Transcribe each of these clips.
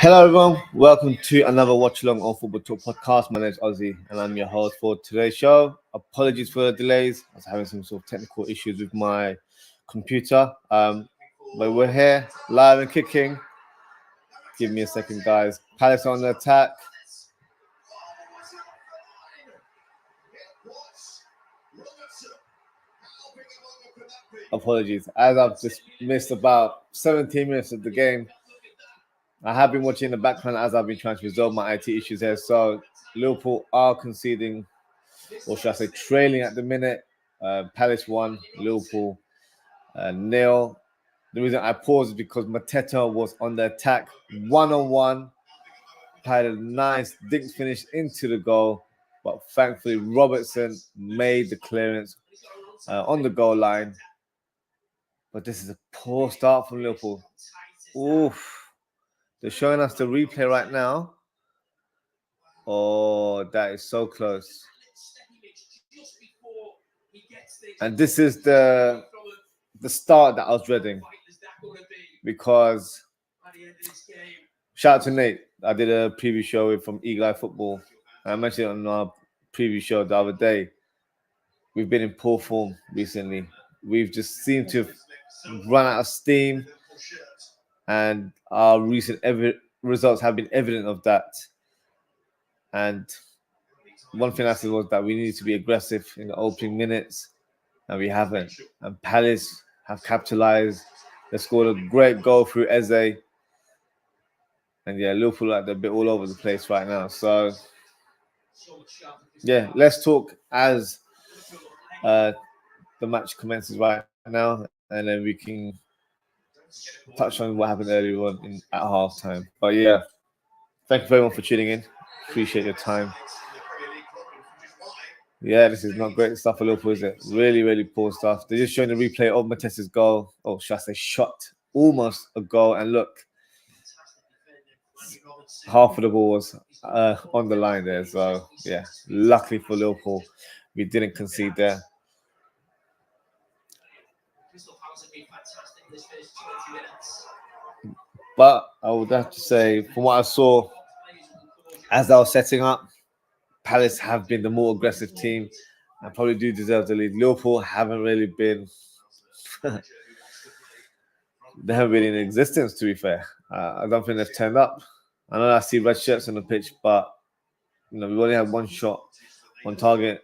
Hello everyone, welcome to another Watch Along on Football Talk podcast. My name is Ozzy and I'm your host for today's show. Apologies for the delays. I was having some sort of technical issues with my computer. But we're here, live and kicking. Give me a second, guys. Palace on the attack. Apologies, as I've just missed about 17 minutes of the game. I have been watching in the background as I've been trying to resolve my IT issues here. So Liverpool are conceding, or should I say trailing at the minute. Palace 1, Liverpool 0. The reason I paused is because Mateta was on the attack one-on-one. Had a nice dink finish into the goal. But thankfully Robertson made the clearance on the goal line. But this is a poor start from Liverpool. Oof. They're showing us the replay right now. Oh, that is so close. And this is the start that I was dreading. Because, shout out to Nate. I did a preview show from Eagle Eye Football. I mentioned it on our preview show the other day. We've been in poor form recently. We've just seemed to have run out of steam. And our recent results have been evident of that. And one thing I said was that we needed to be aggressive in the opening minutes, and we haven't. And Palace have capitalized. They scored a great goal through Eze. And yeah, Liverpool are a bit all over the place right now. So yeah, let's talk as the match commences right now, and then we can touch on what happened earlier on at halftime. But yeah, thank you very much for tuning in. Appreciate your time. Yeah, this is not great stuff for Liverpool, is it? Really, really poor stuff. They're just showing the replay of Mateta's goal. Oh, should I say shot? Almost a goal. And look, half of the ball was on the line there. So, yeah, luckily for Liverpool, we didn't concede there. But I would have to say, from what I saw, as I was setting up, Palace have been the more aggressive team and probably do deserve the lead. Liverpool haven't really been... they haven't been in existence, to be fair. I don't think they've turned up. I know I see red shirts on the pitch, but we've only had one shot on target.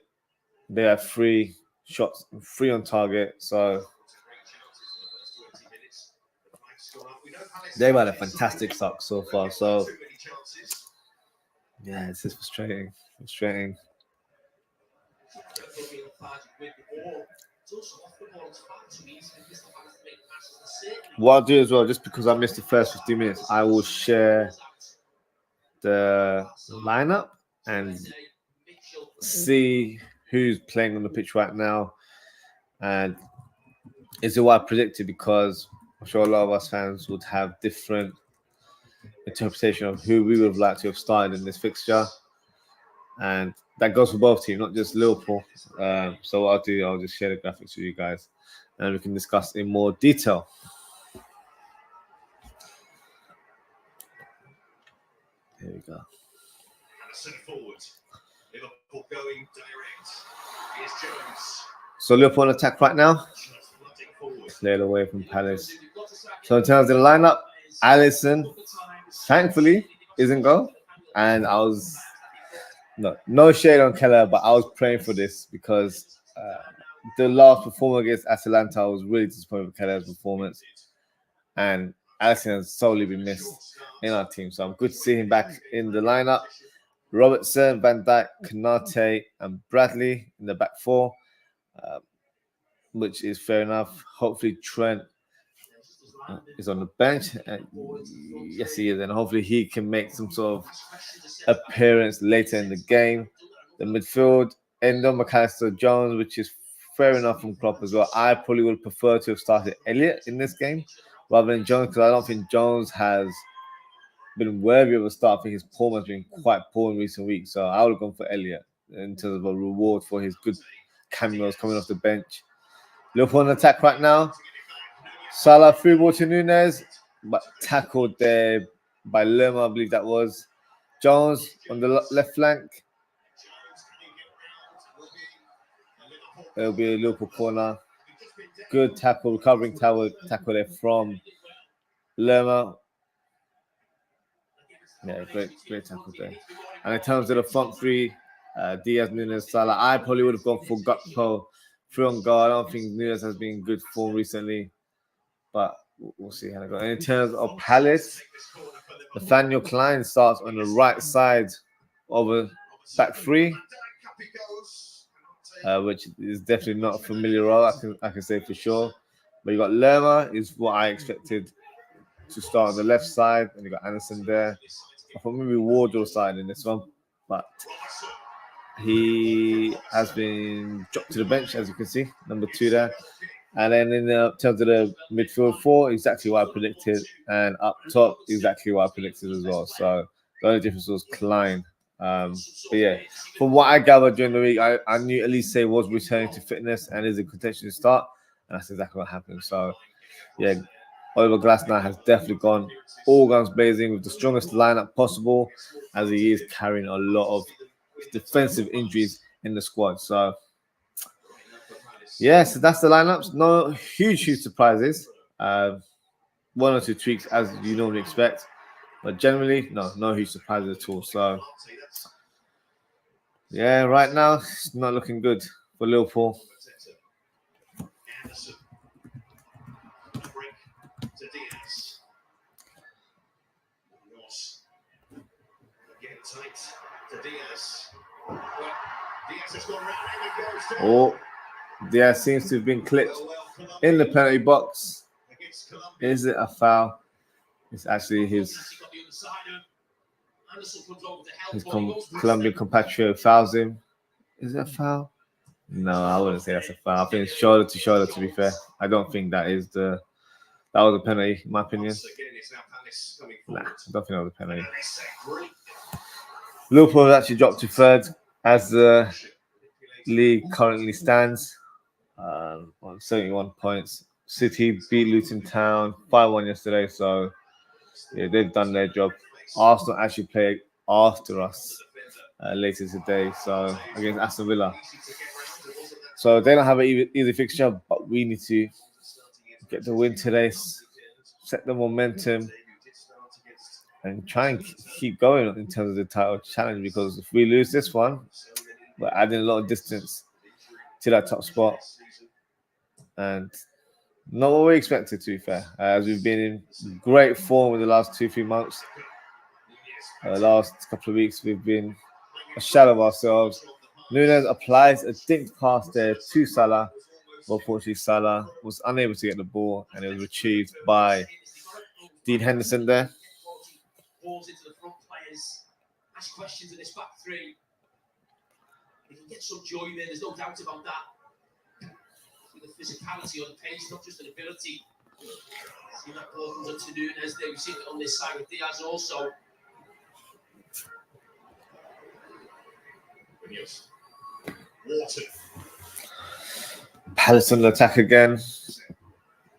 They have 3 shots, 3 on target. So they've had a fantastic start so far. So yeah, it's just frustrating. What I'll do as well, just because I missed the first 15 minutes, I will share the lineup and see who's playing on the pitch right now. And is it what I predicted? Because I'm sure a lot of us fans would have different interpretation of who we would have liked to have started in this fixture. And that goes for both teams, not just Liverpool. So what I'll do, I'll just share the graphics with you guys and we can discuss in more detail. Here we go. So Liverpool on attack right now. Cleared away from Palace. So in terms of the lineup, Alisson, thankfully, isn't goal. And I was... No shade on Keller, but I was praying for this because the last performance against Atalanta, I was really disappointed with Keller's performance. And Alisson has solely been missed in our team. So I'm good to see him back in the lineup. Robertson, Van Dijk, Konate, and Bradley in the back 4, which is fair enough. Hopefully Trent is on the bench. Yes, he is. And hopefully he can make some sort of appearance later in the game. The midfield, Endo, McAllister, Jones, which is fair enough from Klopp as well. I probably would prefer to have started Elliott in this game rather than Jones, because I don't think Jones has been worthy of a start. I think his form has been quite poor in recent weeks. So I would have gone for Elliott in terms of a reward for his good cameos coming off the bench. Liverpool on attack right now. Salah through ball to Nunez, but tackled there by Lerma, I believe that was. Jones on the left flank. It'll be a Liverpool corner. Good tackle, recovering tackle there from Lerma. Yeah, great tackle there. And in terms of the front three, Diaz, Nunes, Salah, I probably would have gone for Gakpo, through on guard. I don't think Nunes has been in good form recently, but we'll see how it goes. And in terms of Palace, Nathaniel Klein starts on the right side of a back three, which is definitely not a familiar role, I can say for sure. But you got Lerma, is what I expected to start on the left side, and you got Anderson there. I thought maybe Ward will side in this one, but he has been dropped to the bench, as you can see, number 2 there. And then in terms of the midfield 4, exactly what I predicted, and up top, exactly what I predicted as well. So the only difference was Klein. But yeah, from what I gathered during the week, I knew Elise was returning to fitness and is a contention to start, and that's exactly what happened. So yeah, Oliver Glasner has definitely gone all guns blazing with the strongest lineup possible, as he is carrying a lot of defensive injuries in the squad. So yeah, so that's the lineups. No huge surprises. 1 or 2 tweaks as you normally expect, but generally no huge surprises at all. So yeah, right now it's not looking good for Liverpool. Oh, Diaz seems to have been clipped in the penalty box. Is it a foul? It's actually his Colombian compatriot fouls him. Is it a foul? No, I wouldn't say that's a foul. I think it's shoulder to shoulder, to be fair. I don't think that was a penalty, in my opinion. Nah, I don't think that was a penalty. Liverpool has actually dropped to 3rd as the league currently stands on 71 points. City beat Luton Town 5-1 yesterday, so yeah, they've done their job. Arsenal actually play after us later today, so against Aston Villa. So they don't have an easy fixture, but we need to get the win today, set the momentum, and try and keep going in terms of the title challenge, because if we lose this one, we're adding a lot of distance to that top spot. And not what we expected, to be fair, as we've been in great form in the last 2-3 months. Last couple of weeks, we've been a shadow of ourselves. Nunes applies a dinked pass there to Salah. But unfortunately, Salah was unable to get the ball, and it was retrieved by Dean Henderson there. Ask questions in this back three. He can get some joy there, there's no doubt about that. With the physicality on the pace, not just an ability. See that ball comes up to Nunes there. We've seen it on this side with Diaz also. Palace on the attack again.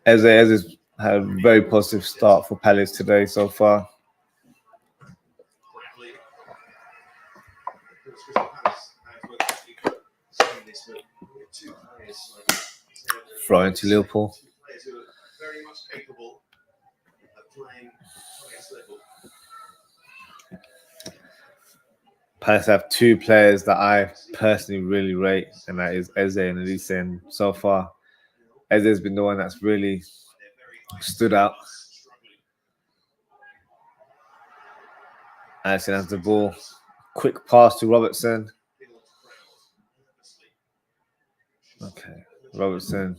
OZZIE'S has had a very positive start for Palace today so far. Throw into Liverpool. Palace have 2 players that I personally really rate, and that is OZZIE'S and Elise. And so far, OZZIE'S been the one that's really stood out. Alisson has the ball. Quick pass to Robertson. Okay, Robertson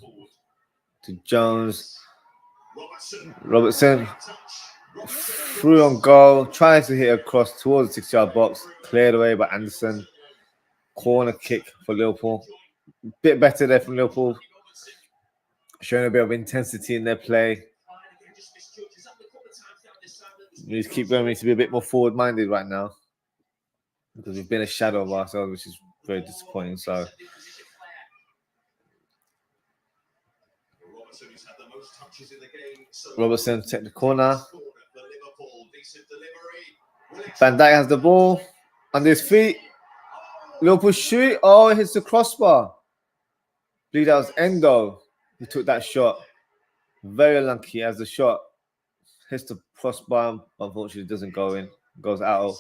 to Jones. Robertson through on goal, tries to hit across towards the 6-yard box, cleared away by Anderson. Corner kick for Liverpool. Bit better there from Liverpool, showing a bit of intensity in their play. We need to keep going. We need to be a bit more forward-minded right now, because we've been a shadow of ourselves, which is very disappointing. So Robertson take the corner. Van Dijk has the ball under his feet. Liverpool shoot. Oh, it hits the crossbar. I believe that was Endo who took that shot. Very unlucky as the shot hits the crossbar. Unfortunately, doesn't go in. Goes out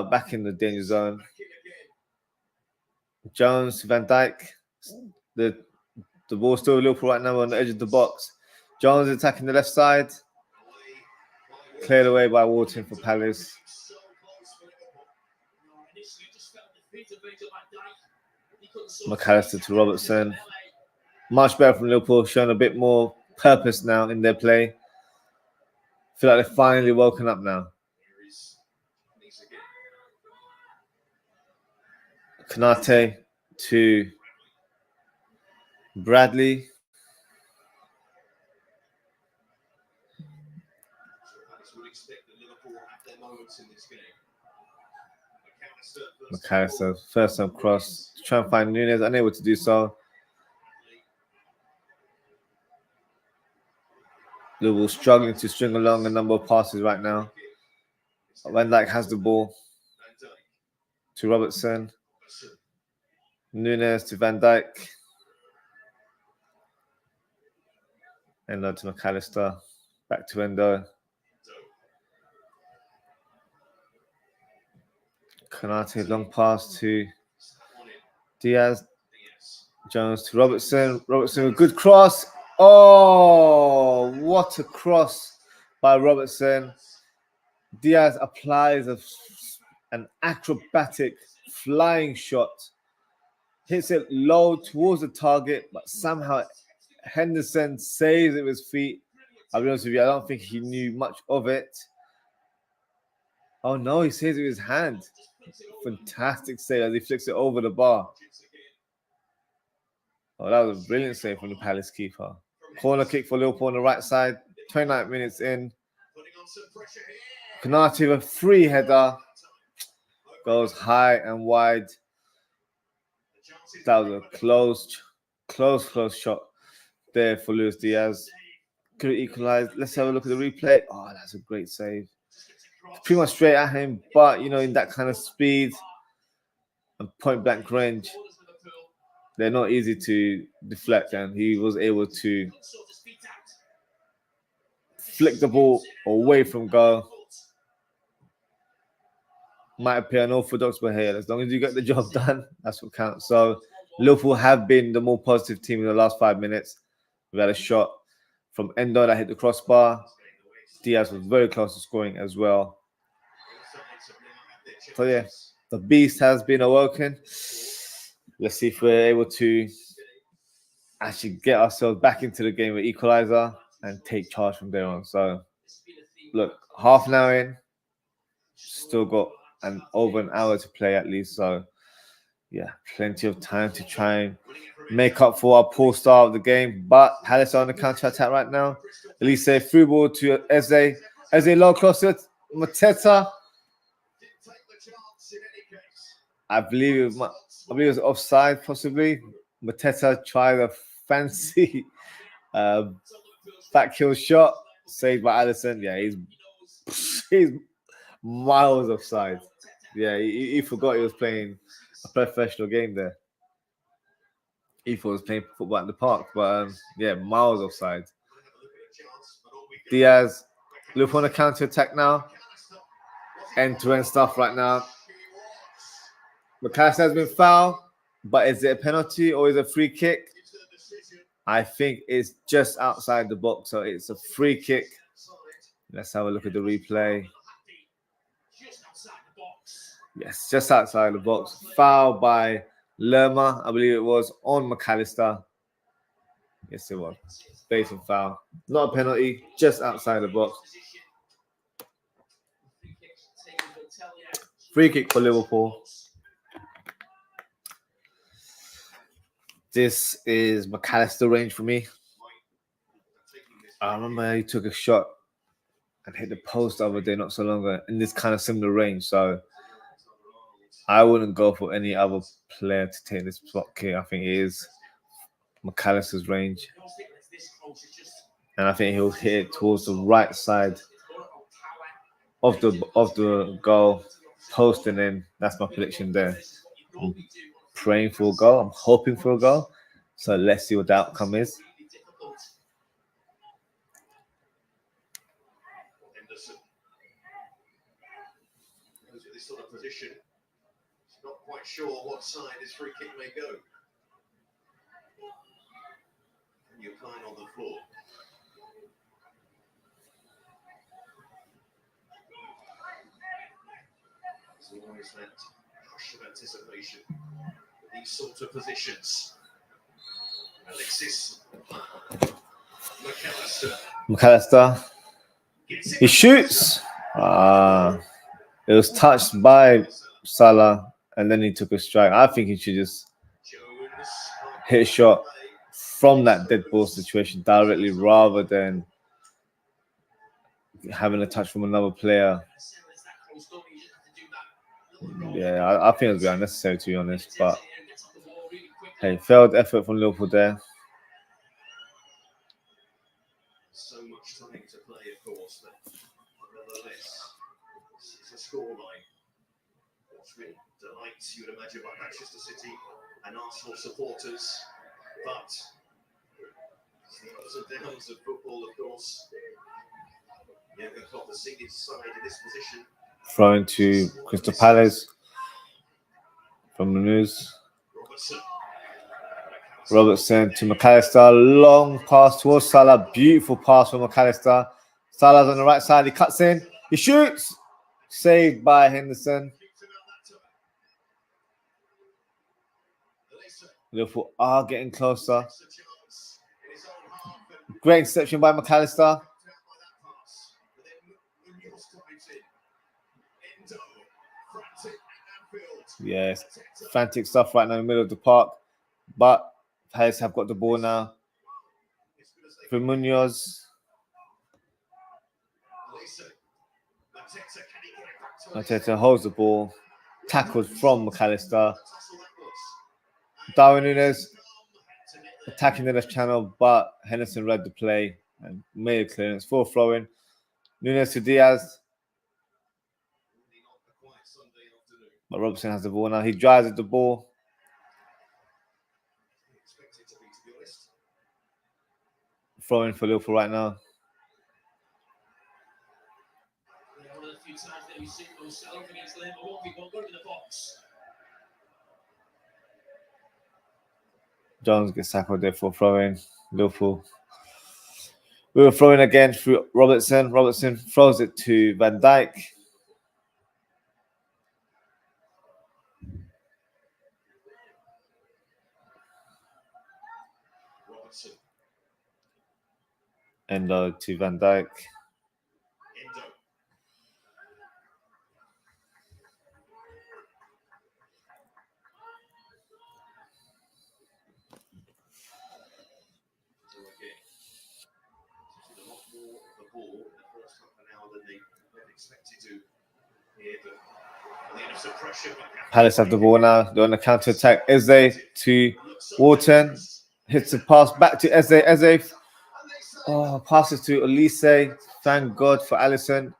back in the danger zone. Jones, Van Dijk. The ball still Liverpool right now on the edge of the box. Jones attacking the left side. Cleared away by Wharton for Palace. McAllister to Robertson. Much better from Liverpool, showing a bit more purpose now in their play. Feel like they're finally woken up now. Konate to Bradley. McAllister, first time cross. Try and find Nunes, unable to do so. Liverpool struggling to string along a number of passes right now. Van Dijk has the ball to Robertson. Nunes to Van Dijk. Endo to McAllister. Back to Endo. Konate, long pass to Diaz. Jones to Robertson. Robertson with a good cross. Oh, what a cross by Robertson. Diaz applies an acrobatic flying shot. Hits it low towards the target, but somehow Henderson saves it with his feet. I'll be honest with you, I don't think he knew much of it. Oh no, he saves it with his hand. Fantastic save as he flicks it over the bar. Oh, that was a brilliant save from the Palace keeper. Corner kick for Liverpool on the right side. 29 minutes in. Konate with a free header. Goes high and wide. That was a close shot there for Luis Diaz. Could have equalized. Let's have a look at the replay. Oh, that's a great save. Pretty much straight at him, but you know, in that kind of speed and point blank range, they're not easy to deflect, and he was able to flick the ball away from goal. Might appear unorthodox, but hey, as long as you get the job done, that's what counts. So Liverpool have been the more positive team in the last 5 minutes. We had a shot from Endo that hit the crossbar. Diaz was very close to scoring as well. So yeah, the beast has been awoken. Let's see if we're able to actually get ourselves back into the game with equalizer and take charge from there on. So look, half an hour in, still got over an hour to play at least. So yeah, plenty of time to try and make up for our poor start of the game. But Palace are on the counter attack right now. Elise through ball to Eze. Eze low cross it. Mateta. I believe it was offside possibly. Mateta tried a fancy back heel shot saved by Alisson. Yeah, he's miles offside. Yeah, he forgot he was playing a professional game there. He thought he was playing football at the park, but yeah, miles offside. Diaz, look on a counter attack now. End-to-end stuff right now. McAllister has been fouled, but is it a penalty or is it a free kick? I think it's just outside the box, so it's a free kick. Let's have a look at the replay. Yes, just outside the box. Foul by Lerma, I believe it was, on McAllister. Yes, it was. Blatant foul. Not a penalty, just outside the box. Free kick for Liverpool. This is McAllister range for me. I remember he took a shot and hit the post the other day not so long ago in this kind of similar range. So I wouldn't go for any other player to take this spot kick. I think it is McAllister's range. And I think he'll hit it towards the right side of the goal, posting in. That's my prediction there. I'm praying for a goal. I'm hoping for a goal. So let's see what the outcome is. This sort of position, not quite sure what side his free kick may go. And you're lying on the floor. There's always that rush of anticipation with these sort of positions. Alexis McAllister. He shoots. It was touched by Salah, and then he took a strike. I think he should just hit a shot from that dead ball situation directly rather than having a touch from another player. Yeah, I think it was unnecessary, to be honest. But hey, failed effort from Liverpool there. So much time to play, of course, but nevertheless, it's a scoreline. What's really delights, you would imagine, by Manchester City and Arsenal supporters, but it's the ups and downs of football, of course. Jurgen Klopp has seen his side in this position. Throwing to Crystal Palace from the news. Robertson to McAllister. Long pass towards Salah. Beautiful pass from McAllister. Salah's on the right side. He cuts in. He shoots. Saved by Henderson. Liverpool are getting closer. Great interception by McAllister. Yes, frantic stuff right now in the middle of the park. But Palace have got the ball now. For Munoz. Mateta holds the ball. Tackled from McAllister. Darwin Núñez attacking the left channel, but Henderson read the play and made a clearance for throwing. Núñez to Diaz. But Robertson has the ball now. He drives at the ball. Throwing for Liverpool right now. Jones gets tackled there for throwing. Liverpool. We were throwing again through Robertson. Robertson throws it to Van Dijk. Endo to Van Dijk. Palace have the ball now. They're on the counter attack. Eze to Wharton. Hits the pass back to Eze. Eze. Oh, passes to Elise. Thank God for Alisson.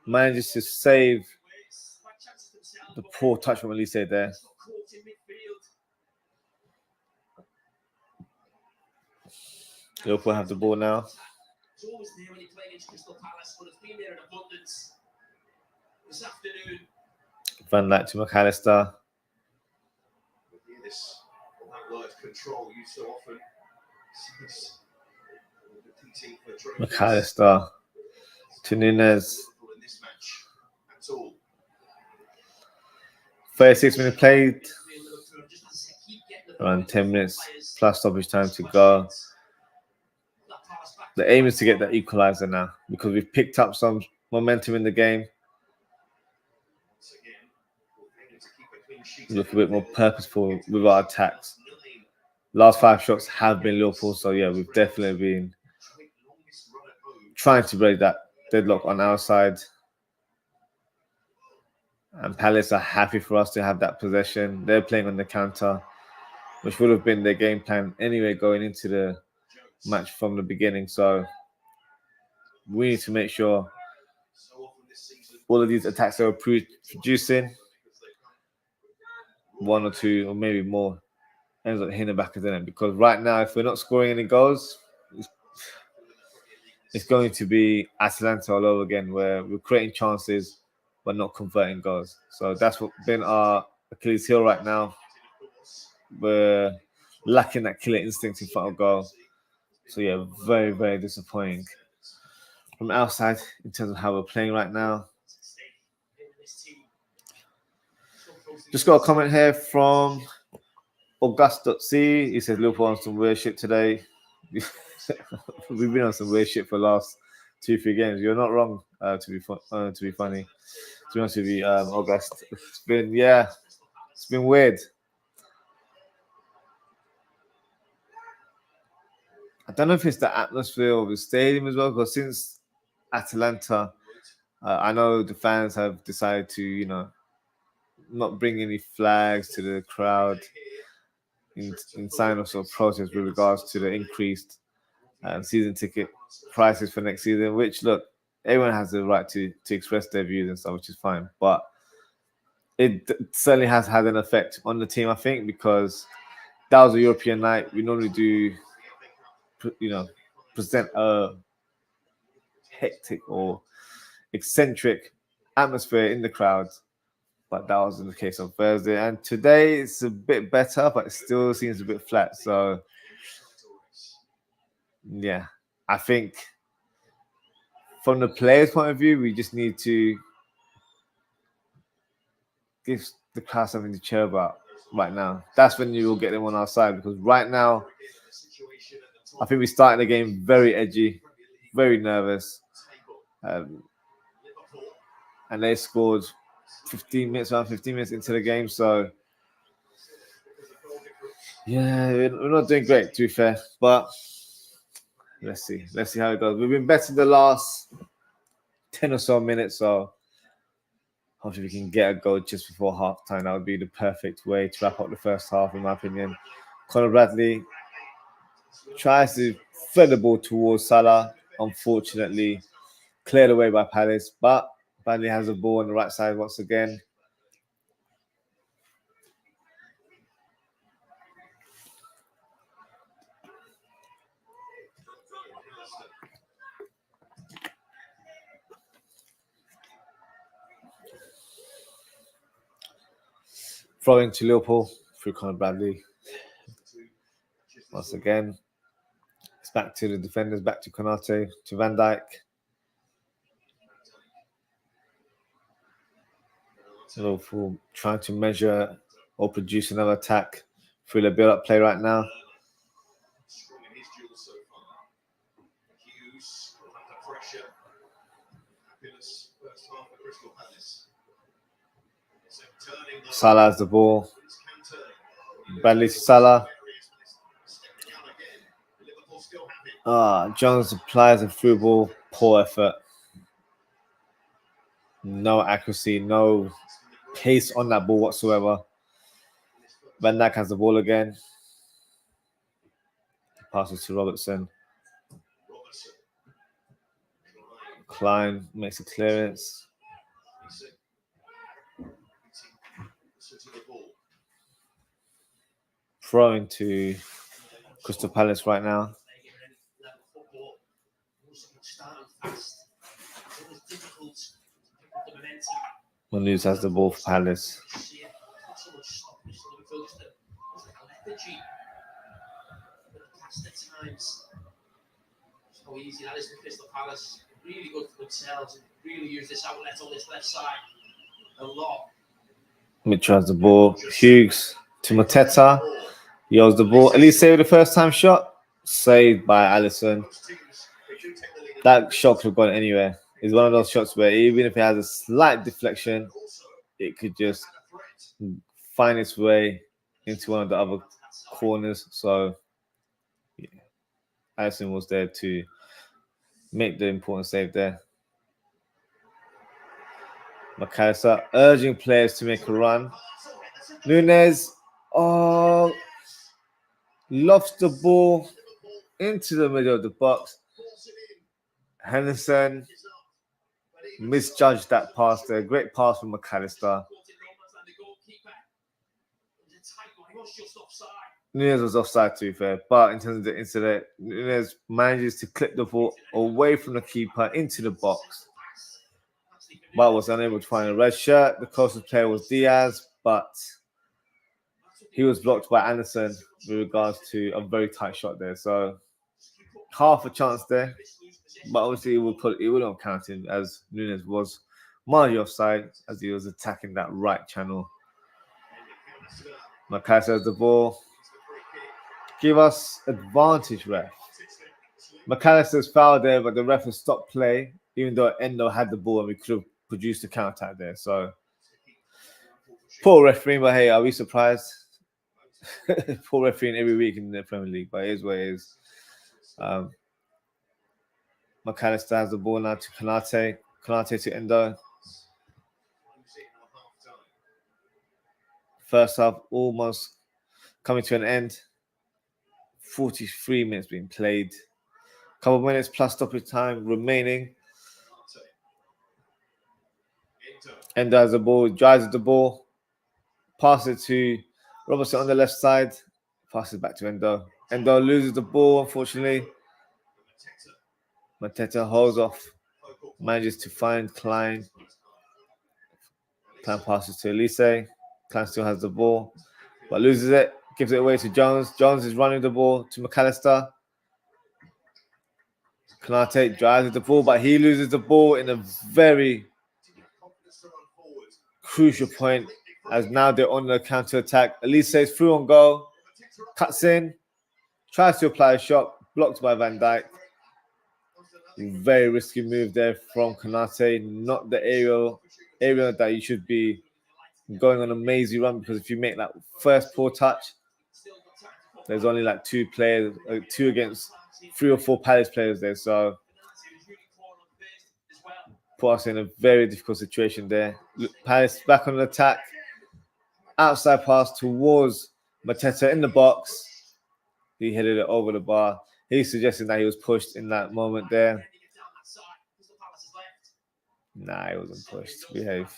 Manages to save the poor touch from Elise there. Liverpool have the ball now. It's always there when you're playing against Crystal Palace, but it's been there in abundance this afternoon. Van Dijk to McAllister. This, that word control used so often. McAllister to Núñez. 36 minutes played. Around 10 minutes plus stoppage time to go. The aim is to get that equalizer now because we've picked up some momentum in the game. Look a bit more purposeful with our attacks. Last 5 shots have been Liverpool, so yeah, we've definitely been trying to break that deadlock on our side. And Palace are happy for us to have that possession. They're playing on the counter, which would have been their game plan anyway going into the match from the beginning. So we need to make sure all of these attacks they were producing, one or two or maybe more ends up hitting the back of the net. Because right now, if we're not scoring any goals, it's going to be Atalanta all over again, where we're creating chances but not converting goals. So that's what been our Achilles heel right now. We're lacking that killer instinct in front of goal. So yeah, very, very disappointing from outside in terms of how we're playing right now. Just got a comment here from August.c. He says Liverpool on some weird shit today. We've been on some weird shit for the last 2-3 games. You're not wrong. To be funny. To be honest with you, August. It's been weird. I don't know if it's the atmosphere of the stadium as well, because since Atalanta, I know the fans have decided to, not bring any flags to the crowd in sign of sort of protest with regards to the increased season ticket prices for next season, which, look, everyone has the right to express their views and stuff, which is fine. But it certainly has had an effect on the team, I think, because that was a European night. We normally do, present a hectic or eccentric atmosphere in the crowd. But that wasn't the case on Thursday. And today it's a bit better, but it still seems a bit flat. So, yeah, I think from the players' point of view, we just need to give the crowd something to cheer about right now. That's when you will get them on our side, because right now, I think we started the game very edgy, very nervous. And they scored 15 minutes into the game. So, yeah, we're not doing great, to be fair. But let's see how it goes. We've been better the last 10 or so minutes. So, hopefully we can get a goal just before half time. That would be the perfect way to wrap up the first half, in my opinion. Conor Bradley tries to thread the ball towards Salah. Unfortunately, cleared away by Palace. But Bradley has the ball on the right side once again. Throwing to Liverpool through Conor Bradley. Once again, it's back to the defenders, back to Konate, to Van Dijk. Liverpool trying to measure or produce another attack through the build-up play right now. Salah has the ball. Bradley to Salah. Jones applies a through ball. Poor effort. No accuracy, no pace on that ball whatsoever. Van Dijk has the ball again. Passes to Robertson. Klein makes a clearance. Throwing to Crystal Palace right now. Manus has the ball for Palace. So easy that is for Crystal Palace. Really good for themselves. Really use this outlet on this left side a lot. Mitchell has the ball. Hughes to Mateta. He holds the ball. At least saved the first time shot. Saved by Alisson. That shot could have gone anywhere. It's one of those shots where even if it has a slight deflection, it could just find its way into one of the other corners. So, yeah, Alisson was there to make the important save there. McAllister urging players to make a run. Nunez, lofts the ball into the middle of the box. Henderson misjudged that pass there. Great pass from McAllister. Nunez was offside, to be fair, but in terms of the incident, Nunez manages to clip the ball away from the keeper into the box, but was unable to find a red shirt. The closest player was Diaz, but he was blocked by Anderson with regards to a very tight shot there. So half a chance there, but obviously it would not count him as Nunez was marginally offside as he was attacking that right channel. McAllister has the ball. Give us advantage, ref. McAllister's foul there, but the ref has stopped play, even though Endo had the ball and we could have produced a counter attack there. So poor refereeing, but hey, are we surprised? Poor refereeing every week in the Premier League, but it is what it is. McAllister has the ball now to Konate. Konate to Endo. First half almost coming to an end. 43 minutes being played. Couple minutes plus stoppage time remaining. Endo has the ball, drives the ball, passes it to Robertson on the left side, passes back to Endo. Endo loses the ball, unfortunately. Mateta holds off, manages to find Klein. Klein passes to Elise. Klein still has the ball, but loses it, gives it away to Jones. Jones is running the ball to McAllister. Konate drives the ball, but he loses the ball in a very crucial point as now they're on the counter attack. Elise is through on goal, cuts in, tries to apply a shot, blocked by Van Dijk. Very risky move there from Konate, not the area that you should be going on a mazy run, because if you make that first poor touch, there's only like two against 3 or 4 Palace players there, so put us in a very difficult situation there. Palace back on the attack, outside pass towards Mateta in the box. He headed it over the bar. He's suggesting that he was pushed in that moment there. Nah, he wasn't pushed. Behave.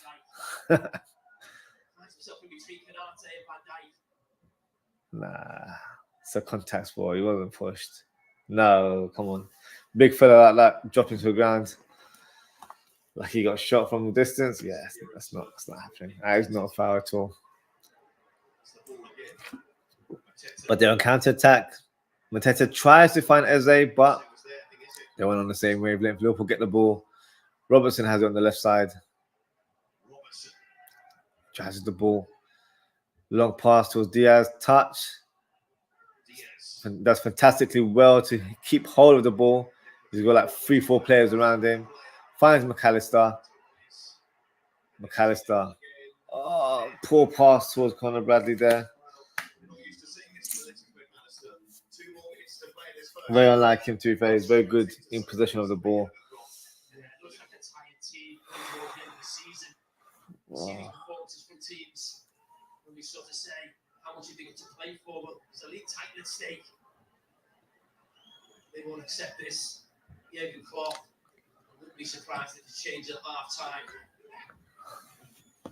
Nah, it's a contact sport. He wasn't pushed. No, come on. Big fella like that dropping to the ground. Like he got shot from a distance. Yeah, that's not happening. That is not a foul at all. But they're on counter attack. Mateta tries to find Eze, but they went on the same wavelength. Liverpool get the ball. Robertson has it on the left side. Drives the ball. Long pass towards Diaz. Touch. Does fantastically well to keep hold of the ball. He's got like 3-4 players around him. Finds McAllister. McAllister. Oh, poor pass towards Conor Bradley there. Very unlike him, to be fair. He's very good in possession of the ball. Oh. How much you think to play for, but it's a league title at stake. They won't accept this. Jurgen Klopp, I wouldn't be surprised if it's changed at half time.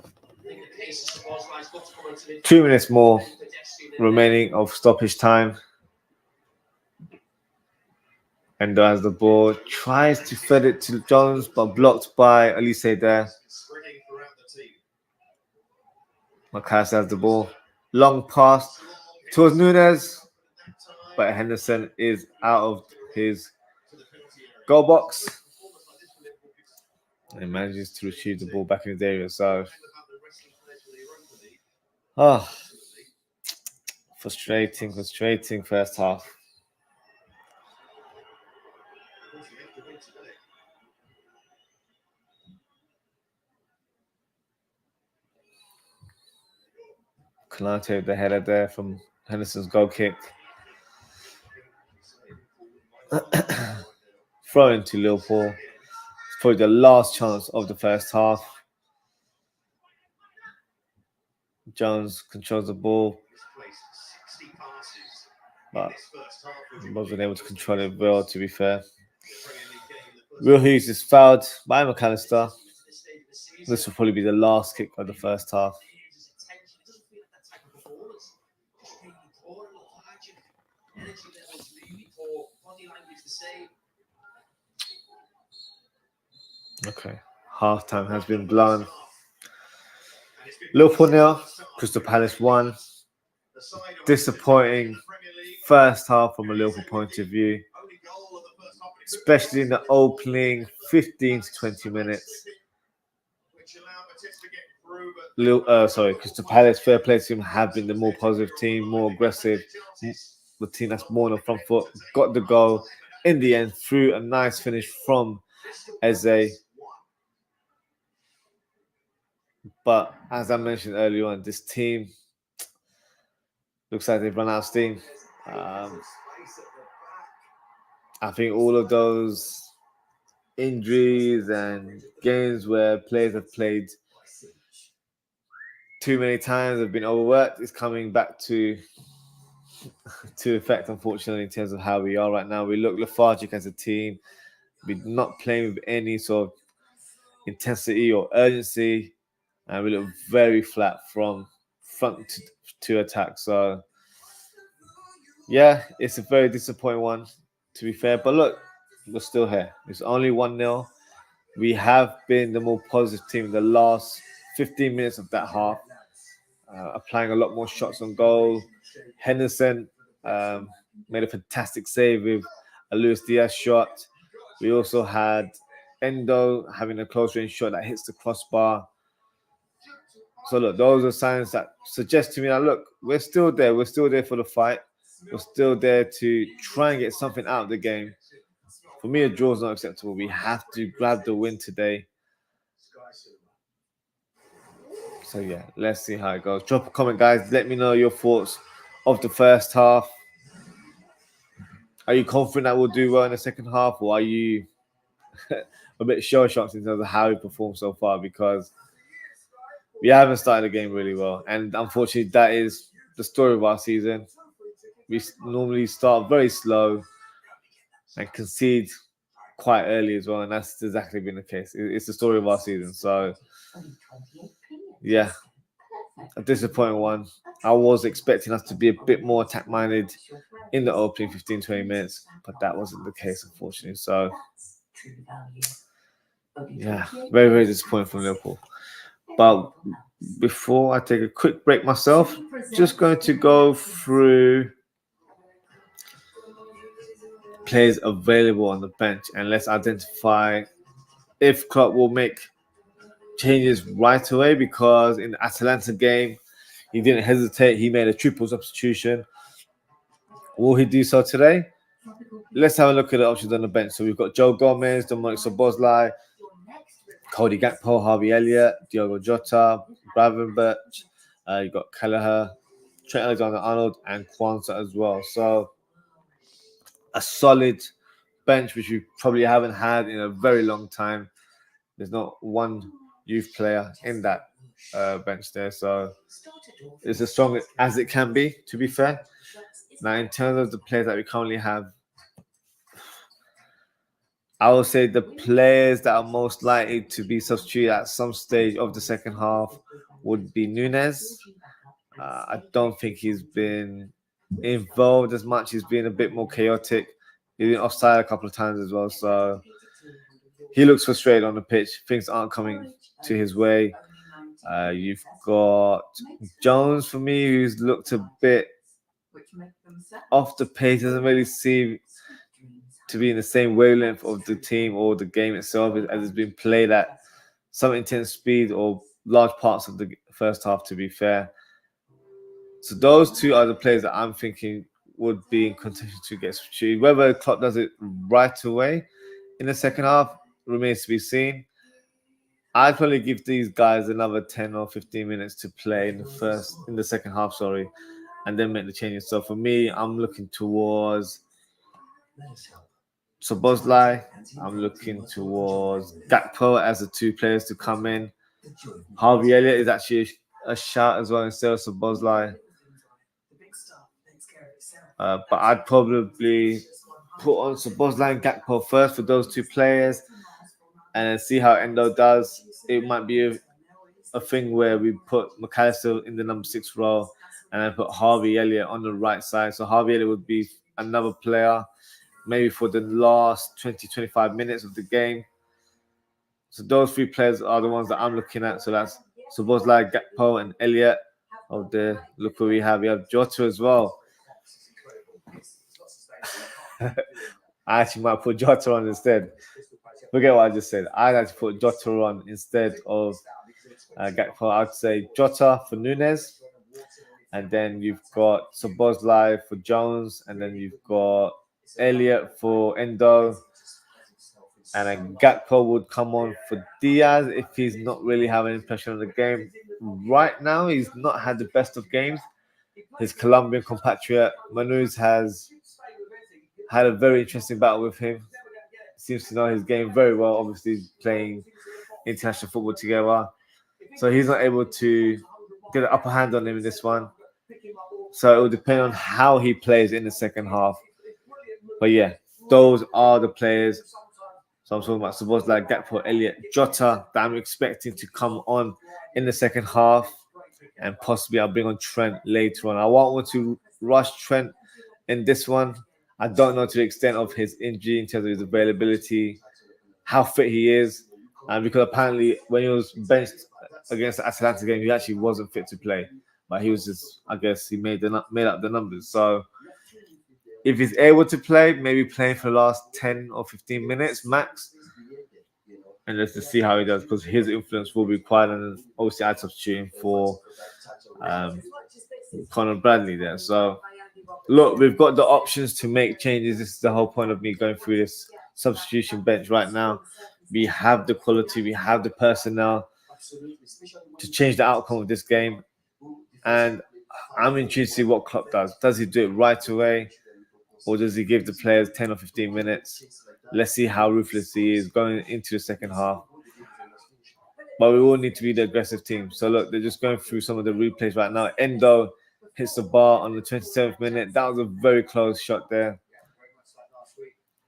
I think the pace of OZWRLD's got to come into it. 2 minutes more remaining of stoppage time. Endo has the ball, tries to fed it to Jones, but blocked by Elise there. McAllister has the ball. Long pass towards Nunez, but Henderson is out of his goal box and manages to retrieve the ball back in his area. So, frustrating first half. Konate with the header there from Henderson's goal kick. Throw into Liverpool. It's probably the last chance of the first half. Jones controls the ball, but wasn't able to control it well, to be fair. Will Hughes is fouled by McAllister. This will probably be the last kick of the first half. Okay, half time has been blown. Liverpool 0, Crystal Palace 1. Disappointing first half from a Liverpool point of view, especially in the opening 15 to 20 minutes. Crystal Palace, fair play to him, have been the more positive team, more aggressive, the team that's more on the front foot, got the goal in the end through a nice finish from Eze. But as I mentioned earlier on, this team looks like they've run out of steam. I think all of those injuries and games where players have played too many times, have been overworked, is coming back to effect, unfortunately, in terms of how we are right now. We look lethargic as a team. We're not playing with any sort of intensity or urgency, and we look very flat from front to attack. So, yeah, it's a very disappointing one, to be fair. But look, we're still here. It's only 1-0. We have been the more positive team in the last 15 minutes of that half, applying a lot more shots on goal. Henderson made a fantastic save with a Luis Diaz shot. We also had Endo having a close range shot that hits the crossbar. So look, those are signs that suggest to me that, look, we're still there. We're still there for the fight. We're still there to try and get something out of the game. For me, a draw is not acceptable. We have to grab the win today. So yeah, let's see how it goes. Drop a comment, guys. Let me know your thoughts of the first half. Are you confident that we'll do well in the second half, or are you a bit shell-shocked in terms of how we performed so far? Because we haven't started the game really well, and unfortunately, that is the story of our season. We normally start very slow and concede quite early as well, and that's exactly been the case. It's the story of our season. So, yeah, a disappointing one. I was expecting us to be a bit more attack-minded in the opening 15-20 minutes, but that wasn't the case, unfortunately. So, yeah, very, very disappointing from Liverpool. But before I take a quick break myself, just going to go through players available on the bench, and let's identify if Klopp will make changes right away, because in the Atalanta game, he didn't hesitate. He made a triple substitution. Will he do so today? Let's have a look at the options on the bench. So we've got Joe Gomez, Dominic Szoboszlai, Cody Gakpo, Harvey Elliott, Diogo Jota, Gravenberch. You've got Kelleher, Trent Alexander-Arnold, and Kwanzaa as well. So a solid bench, which we probably haven't had in a very long time. There's not one youth player in that bench there. So it's as strong as it can be, to be fair. Now, in terms of the players that we currently have, I would say the players that are most likely to be substituted at some stage of the second half would be Nunes. I don't think he's been involved as much. He's been a bit more chaotic. He's been offside a couple of times as well. So he looks frustrated on the pitch. Things aren't coming to his way. You've got Jones, for me, who's looked a bit off the pace. Doesn't really seem to be in the same wavelength of the team or the game itself as it's been played at some intense speed or large parts of the first half, to be fair. So those two are the players that I'm thinking would be in contention to get substituted. Whether Klopp does it right away in the second half remains to be seen. I'd probably give these guys another 10 or 15 minutes to play in the second half, and then make the changes. So for me, I'm looking towards Szoboszlai. I'm looking towards Gakpo as the two players to come in. Harvey Elliott is actually a shout as well instead of Szoboszlai. But I'd probably put on Szoboszlai and Gakpo first for those two players, and then see how Endo does. It might be a thing where we put McAllister in the number 6 role and then put Harvey Elliott on the right side. So Harvey Elliott would be another player, maybe for the last 20-25 minutes of the game. So those 3 players are the ones that I'm looking at. So that's Szoboszlai, Gakpo, and Elliott. Oh, there. Look what we have. We have Jota as well. I actually might put Jota on instead. Forget what I just said. I'd actually put Jota on instead of Gakpo. I'd say Jota for Nunes. And then you've got Szoboszlai for Jones. And then you've got Elliott for Endo. And then Gakpo would come on for Diaz if he's not really having an impression on the game. Right now, he's not had the best of games. His Colombian compatriot, Manuz, has had a very interesting battle with him. Seems to know his game very well, obviously playing international football together. So he's not able to get an upper hand on him in this one. So it will depend on how he plays in the second half. But yeah, those are the players. So I'm talking about Szoboszlai, Gakpo, Elliott, Jota that I'm expecting to come on in the second half. And possibly I'll bring on Trent later on. I won't want to rush Trent in this one. I don't know to the extent of his injury in terms of his availability, how fit he is. And because apparently when he was benched against the Atalanta game, he actually wasn't fit to play. But he was just, I guess, he made up the numbers. So if he's able to play, maybe playing for the last 10 or 15 minutes max. And let's just see how he does, because his influence will be quite an obviously I'd substituting for Conor Bradley there. So look, we've got the options to make changes. This is the whole point of me going through this substitution bench right now. We have the quality, we have the personnel to change the outcome of this game. And I'm intrigued to see what Klopp does. Does he do it right away? Or does he give the players 10 or 15 minutes? Let's see how ruthless he is going into the second half. But we all need to be the aggressive team. So look, they're just going through some of the replays right now. Endo hits the bar on the 27th minute. That was a very close shot there.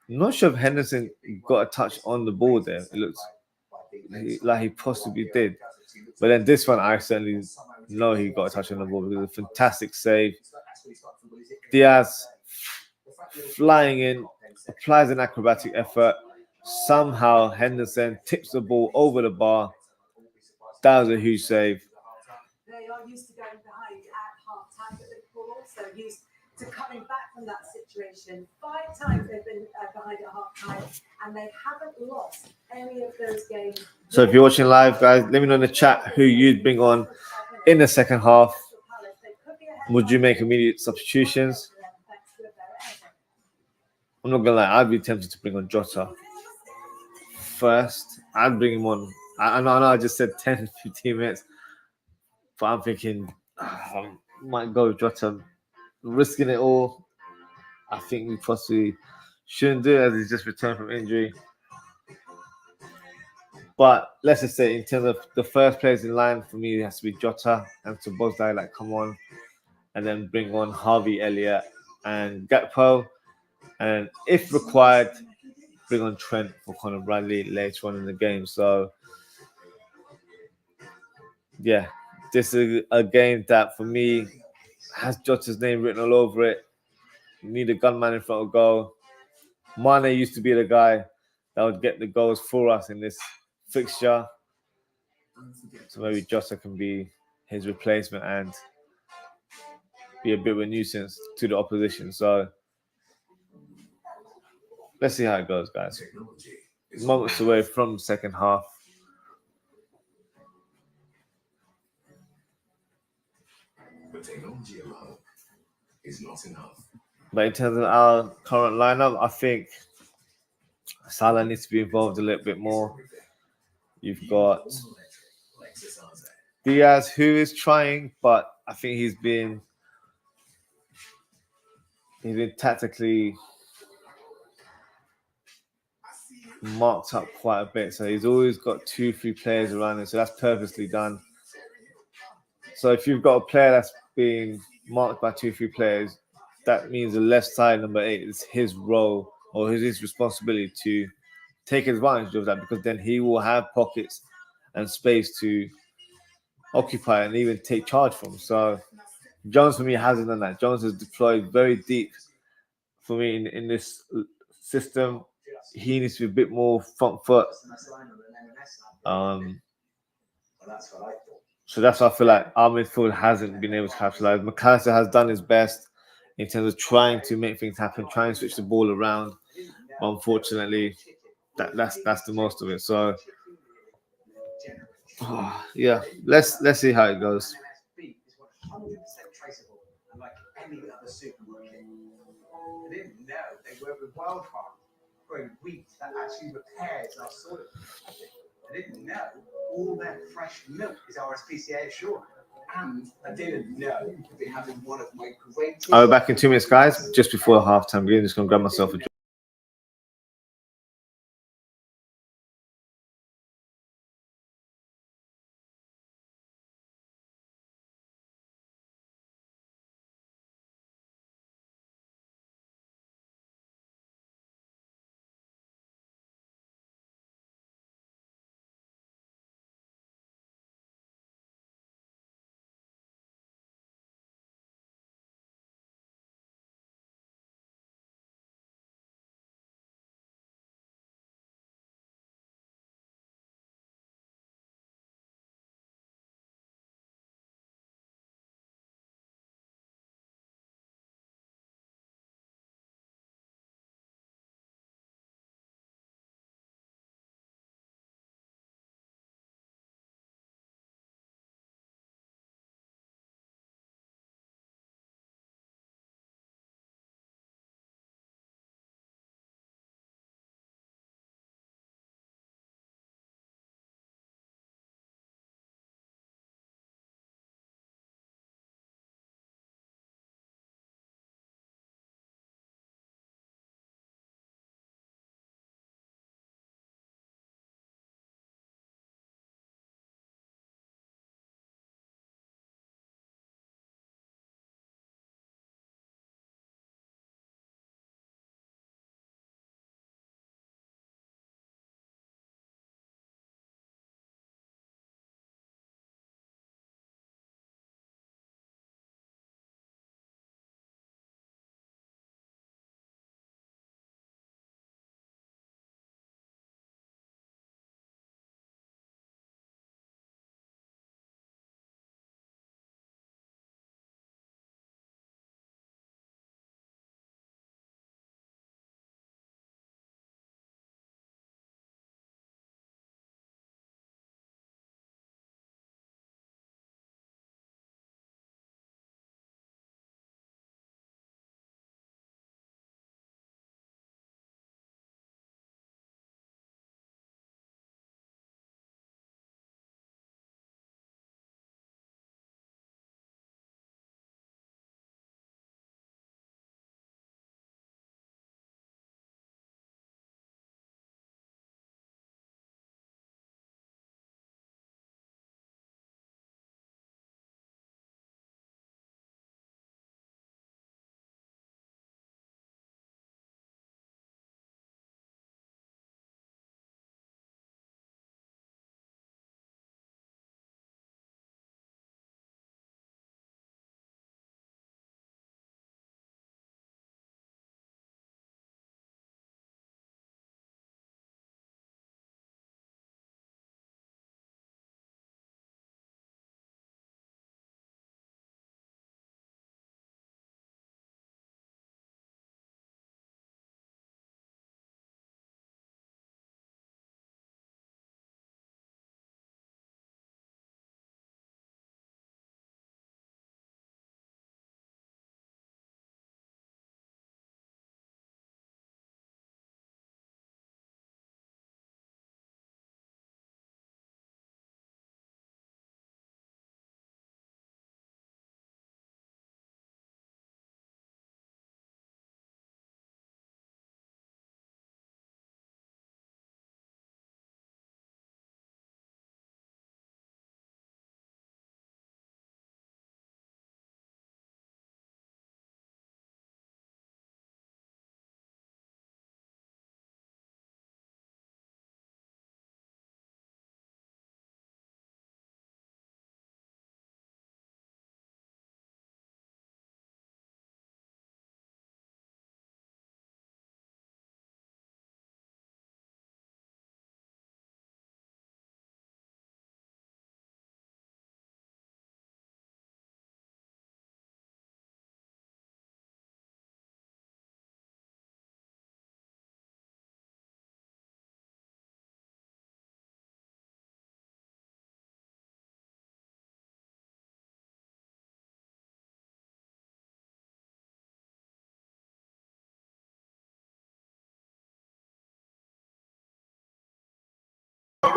I'm not sure if Henderson got a touch on the ball there. It looks like he possibly did. But then this one, I certainly know he got a touch on the ball. It was a fantastic save. Diaz flying in, applies an acrobatic effort. Somehow Henderson tips the ball over the bar. That was a huge save. They are used to going behind at half time, but Liverpool also used to coming back from that situation. 5 times they've been behind at half time, and they haven't lost any of those games. So if you're watching live, guys, let me know in the chat who you'd bring on in the second half. Would you make immediate substitutions? I'm not gonna lie, I'd be tempted to bring on Jota first. I'd bring him on. I know I just said 10, 15 minutes, but I'm thinking I might go with Jota. Risking it all, I think we possibly shouldn't do it as he's just returned from injury. But let's just say in terms of the first players in line, for me, it has to be Jota and Szoboszlai, like come on, and then bring on Harvey Elliott and Gakpo. And if required, bring on Trent for Conor Bradley later on in the game. So, yeah, this is a game that for me has Jota's name written all over it. You need a gunman in front of goal. Mane used to be the guy that would get the goals for us in this fixture. So maybe Jota can be his replacement and be a bit of a nuisance to the opposition. So, let's see how it goes, guys. Moments away from the second half. But technology alone is not enough. But in terms of our current lineup, I think Salah needs to be involved a little bit more. You've got Diaz, who is trying, but I think he's been tactically marked up quite a bit. So he's always got 2-3 players around him. So that's purposely done. So if you've got a player that's being marked by 2-3 players, that means the left side, number 8, is his role or it is his responsibility to take advantage of that, because then he will have pockets and space to occupy and even take charge from. So Jones for me hasn't done that. Jones has deployed very deep for me in this system. He needs to be a bit more front foot. So that's why I feel like our midfield hasn't been able to capitalize. McAllister has done his best in terms of trying to make things happen, trying to switch the ball around. But unfortunately, that's the most of it. So yeah, let's see how it goes. I didn't know they work with wild farm, growing wheat that actually repairs our soil. I didn't know all their fresh milk is RSPCA assured. And I didn't know they'd be having one of my greatest... I'll be back in 2 minutes, guys, just before halftime. I'm just going to grab myself a drink.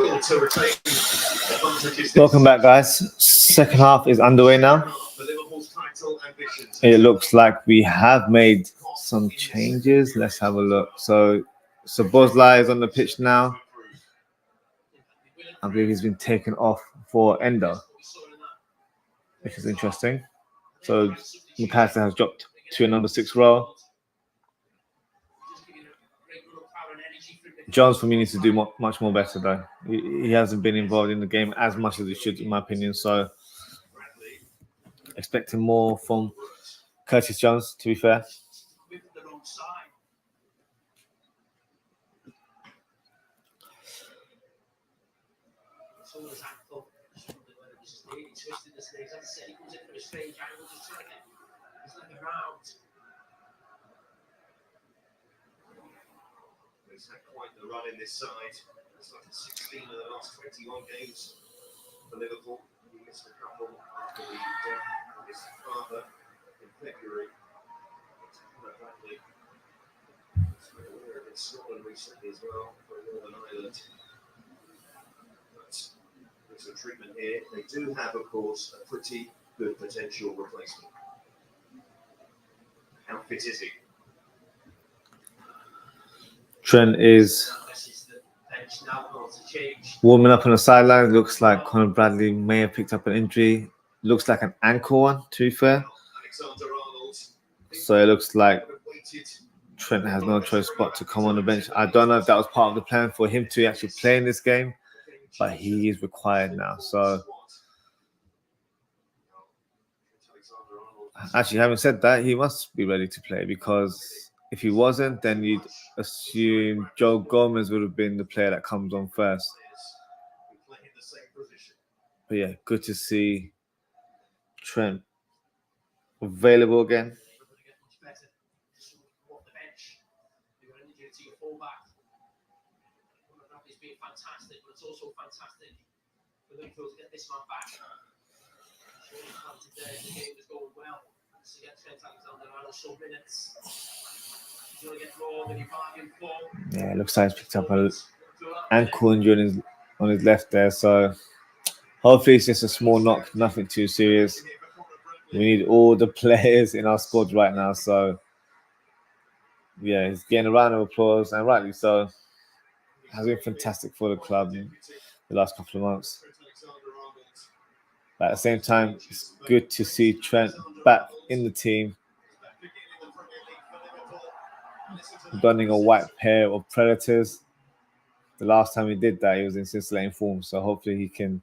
struggle to retain advantages. Welcome back, guys. Second half is underway now. For Liverpool's title ambitions. It looks like we have made some changes. Let's have a look. So Bozla is on the pitch now. I believe he's been taken off for Ender, which is interesting. So McAllister has dropped to a number 6 role. Jones, for me, needs to do much more better, though. He hasn't been involved in the game as much as he should, in my opinion. So expecting more from Curtis Jones, to be fair. He's had quite the run in this side. It's like 16 of the last 21 games for Liverpool. He missed a couple after the death of his father in February. We're in Scotland recently as well for Northern Ireland. But there's some treatment here. They do have, of course, a pretty good potential replacement. How fit is he? Trent is warming up on the sideline. Looks like Conor Bradley may have picked up an injury. Looks like an ankle one, to be fair. So it looks like Trent has no choice but to come on the bench. I don't know if that was part of the plan for him to actually play in this game, but he is required now. So actually, having said that, he must be ready to play, because if he wasn't, then you'd assume Joe Gomez would have been the player that comes on first. But yeah, good to see Trent available again. Fantastic, but it's also fantastic for Liverpool to get this man back. Today the game was going well. So get Trent Alexander-Arnold some minutes. He's going to get more than he bargained for. Yeah, it looks like he's picked up an ankle injury on his left there. So hopefully it's just a small knock, nothing too serious. We need all the players in our squad right now. So yeah, he's getting a round of applause, and rightly so. Has been fantastic for the club in the last couple of months. But at the same time, it's good to see Trent back in the team, donning a white pair of Predators. The last time he did that, he was in scintillating form. So hopefully he can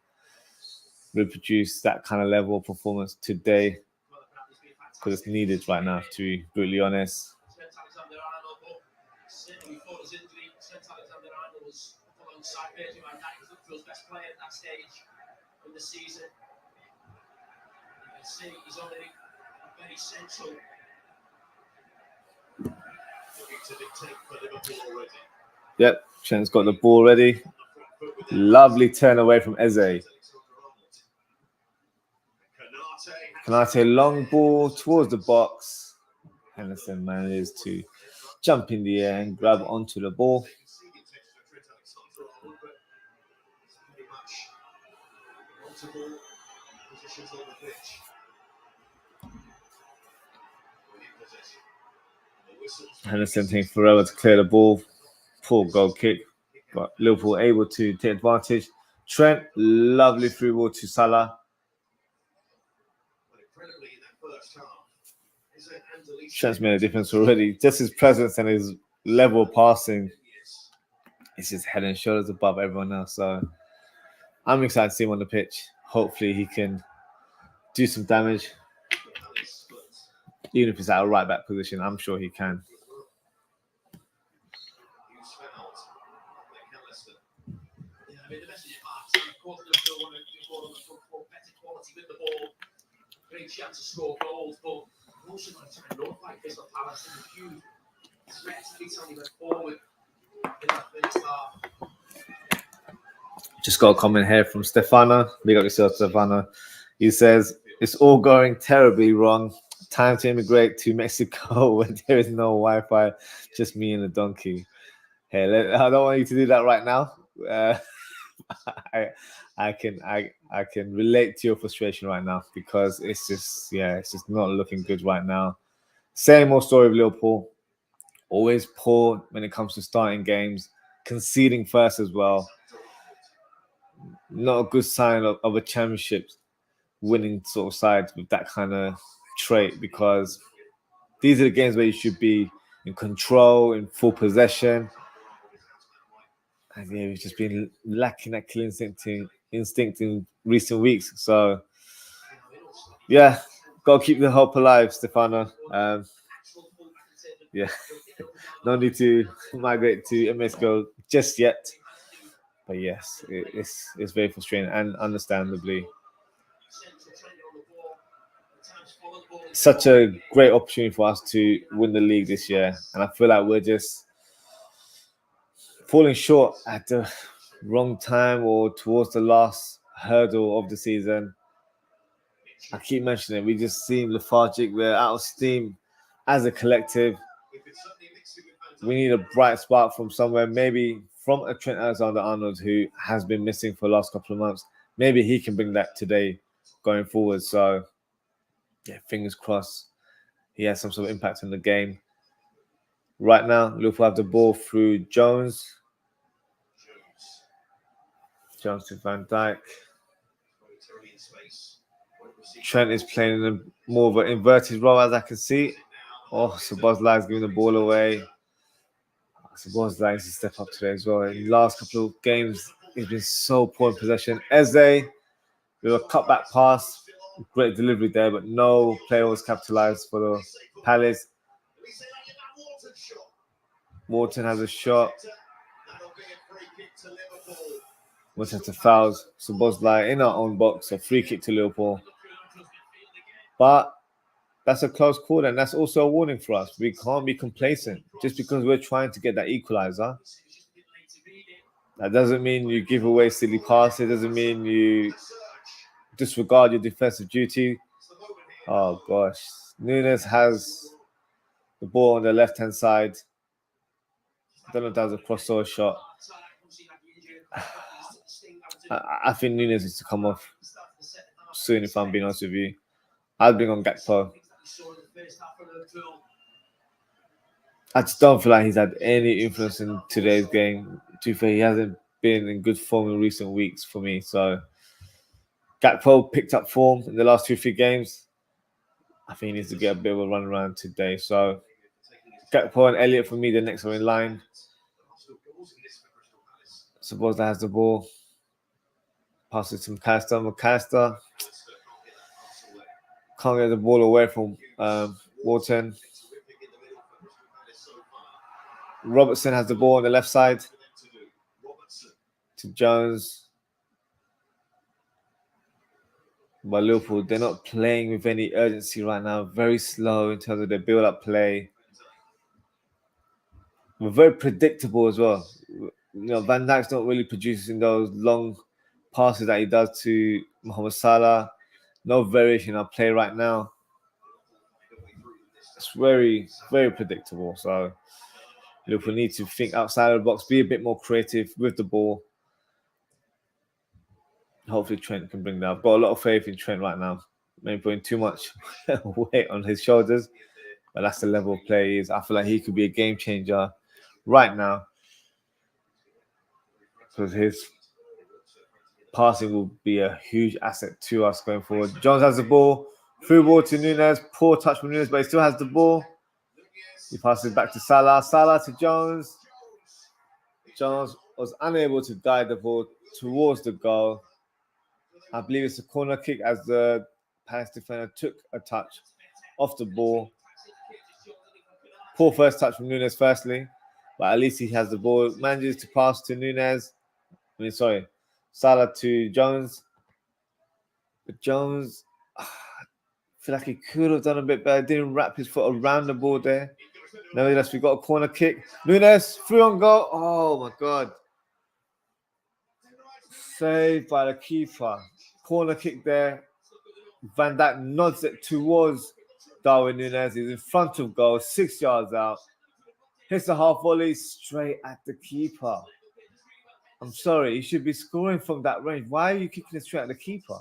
reproduce that kind of level of performance today, because it's needed right now, to be brutally honest. Alongside Virgil van Dijk, was Liverpool's best player at that stage in the season. You can see he's already very central. Looking to dictate for Liverpool already. Yep, Trent's got the ball ready. Lovely turn away from Eze. Kanate, long ball towards the box. Henderson manages to jump in the air and grab onto the ball. Henderson taking forever to clear the ball. Poor goal kick, but Liverpool able to take advantage. Trent, lovely through ball to Salah. Trent's made a difference already. Just his presence and his level of passing, it's just head and shoulders above everyone else. So I'm excited to see him on the pitch. Hopefully he can do some damage. Even if it's at a right back position, I'm sure he can. Yeah, I mean, the message is, of course, Liverpool want to do more on the front foot, better quality with the ball, great chance to score goals, but also got to try and look like Crystal Palace in a huge threat every time he went forward in that first half. Just got a comment here from Stefano. Big up yourself, Stefano. He says, it's all going terribly wrong. Time to immigrate to Mexico where there is no Wi-Fi, just me and the donkey. Hey, I don't want you to do that right now. I can relate to your frustration right now because it's just not looking good right now. Same old story of Liverpool. Always poor when it comes to starting games, conceding first as well. Not a good sign of a championship winning sort of side with that kind of trait, because these are the games where you should be in control, in full possession. And yeah, we've just been lacking that kill instinct in recent weeks. So yeah, got to keep the hope alive, Stefano. Yeah, no need to migrate to MSGO just yet. But yes, it's very frustrating, and understandably, such a great opportunity for us to win the league this year, and I feel like we're just falling short at the wrong time or towards the last hurdle of the season. I keep mentioning it. We just seem lethargic. We're out of steam as a collective. We need a bright spark from somewhere, maybe from a Trent Alexander-Arnold who has been missing for the last couple of months. Maybe he can bring that today going forward. So, yeah, fingers crossed he has some sort of impact on the game. Right now, Liverpool have the ball through Jones. Jones to Van Dijk. Trent is playing in more of an inverted role, as I can see. Oh, Szoboszlai is giving the ball away. Szoboszlai needs to step up today as well. In the last couple of games, he's been so poor in possession. Eze with a cutback pass. Great delivery there, but no player was capitalized for the Palace. Morton has a shot. Morton to fouls. Szoboszlai in our own box, a free kick to Liverpool. But that's a close call, and that's also a warning for us. We can't be complacent just because we're trying to get that equalizer. That doesn't mean you give away silly passes. It doesn't mean you disregard your defensive duty. Oh gosh, Nunes has the ball on the left-hand side. I don't know if that was a crossover shot. I think Nunes needs to come off soon, if I'm being honest with you. I'll bring on Gakpo. I just don't feel like he's had any influence in today's game. To be fair, he hasn't been in good form in recent weeks for me. So Gakpo picked up form in the last 2-3 games. I think he needs to get a bit of a run around today. So Gakpo and Elliott for me, the next one in line. Suppose that has the ball. Passes to McAllister. McAllister can't get the ball away from Wharton. Robertson has the ball on the left side to Jones. But Liverpool, they're not playing with any urgency right now. Very slow in terms of their build-up play. We're very predictable as well. You know, Van Dijk's not really producing those long passes that he does to Mohamed Salah. No variation in our play right now. It's very, very predictable. So Liverpool need to think outside of the box, be a bit more creative with the ball. Hopefully Trent can bring that. I've got a lot of faith in Trent right now. Maybe putting too much weight on his shoulders, but that's the level of play he is. I feel like he could be a game changer right now, because his passing will be a huge asset to us going forward. Jones has the ball. Through ball to Nunes. Poor touch from Nunes, but he still has the ball. He passes back to Salah. Salah to Jones. Jones was unable to guide the ball towards the goal. I believe it's a corner kick as the Palace defender took a touch off the ball. Poor first touch from Nunes firstly, but at least he has the ball. Manages to pass to Nunes. Salah to Jones. But Jones, I feel like he could have done a bit better. Didn't wrap his foot around the ball there. Nevertheless, we got a corner kick. Nunes, through on goal. Oh my God. Saved by the keeper. Corner kick there. Van Dijk nods it towards Darwin Nunes. He's in front of goal, 6 yards out. Hits a half volley straight at the keeper. I'm sorry, you should be scoring from that range. Why are you kicking it straight at the keeper?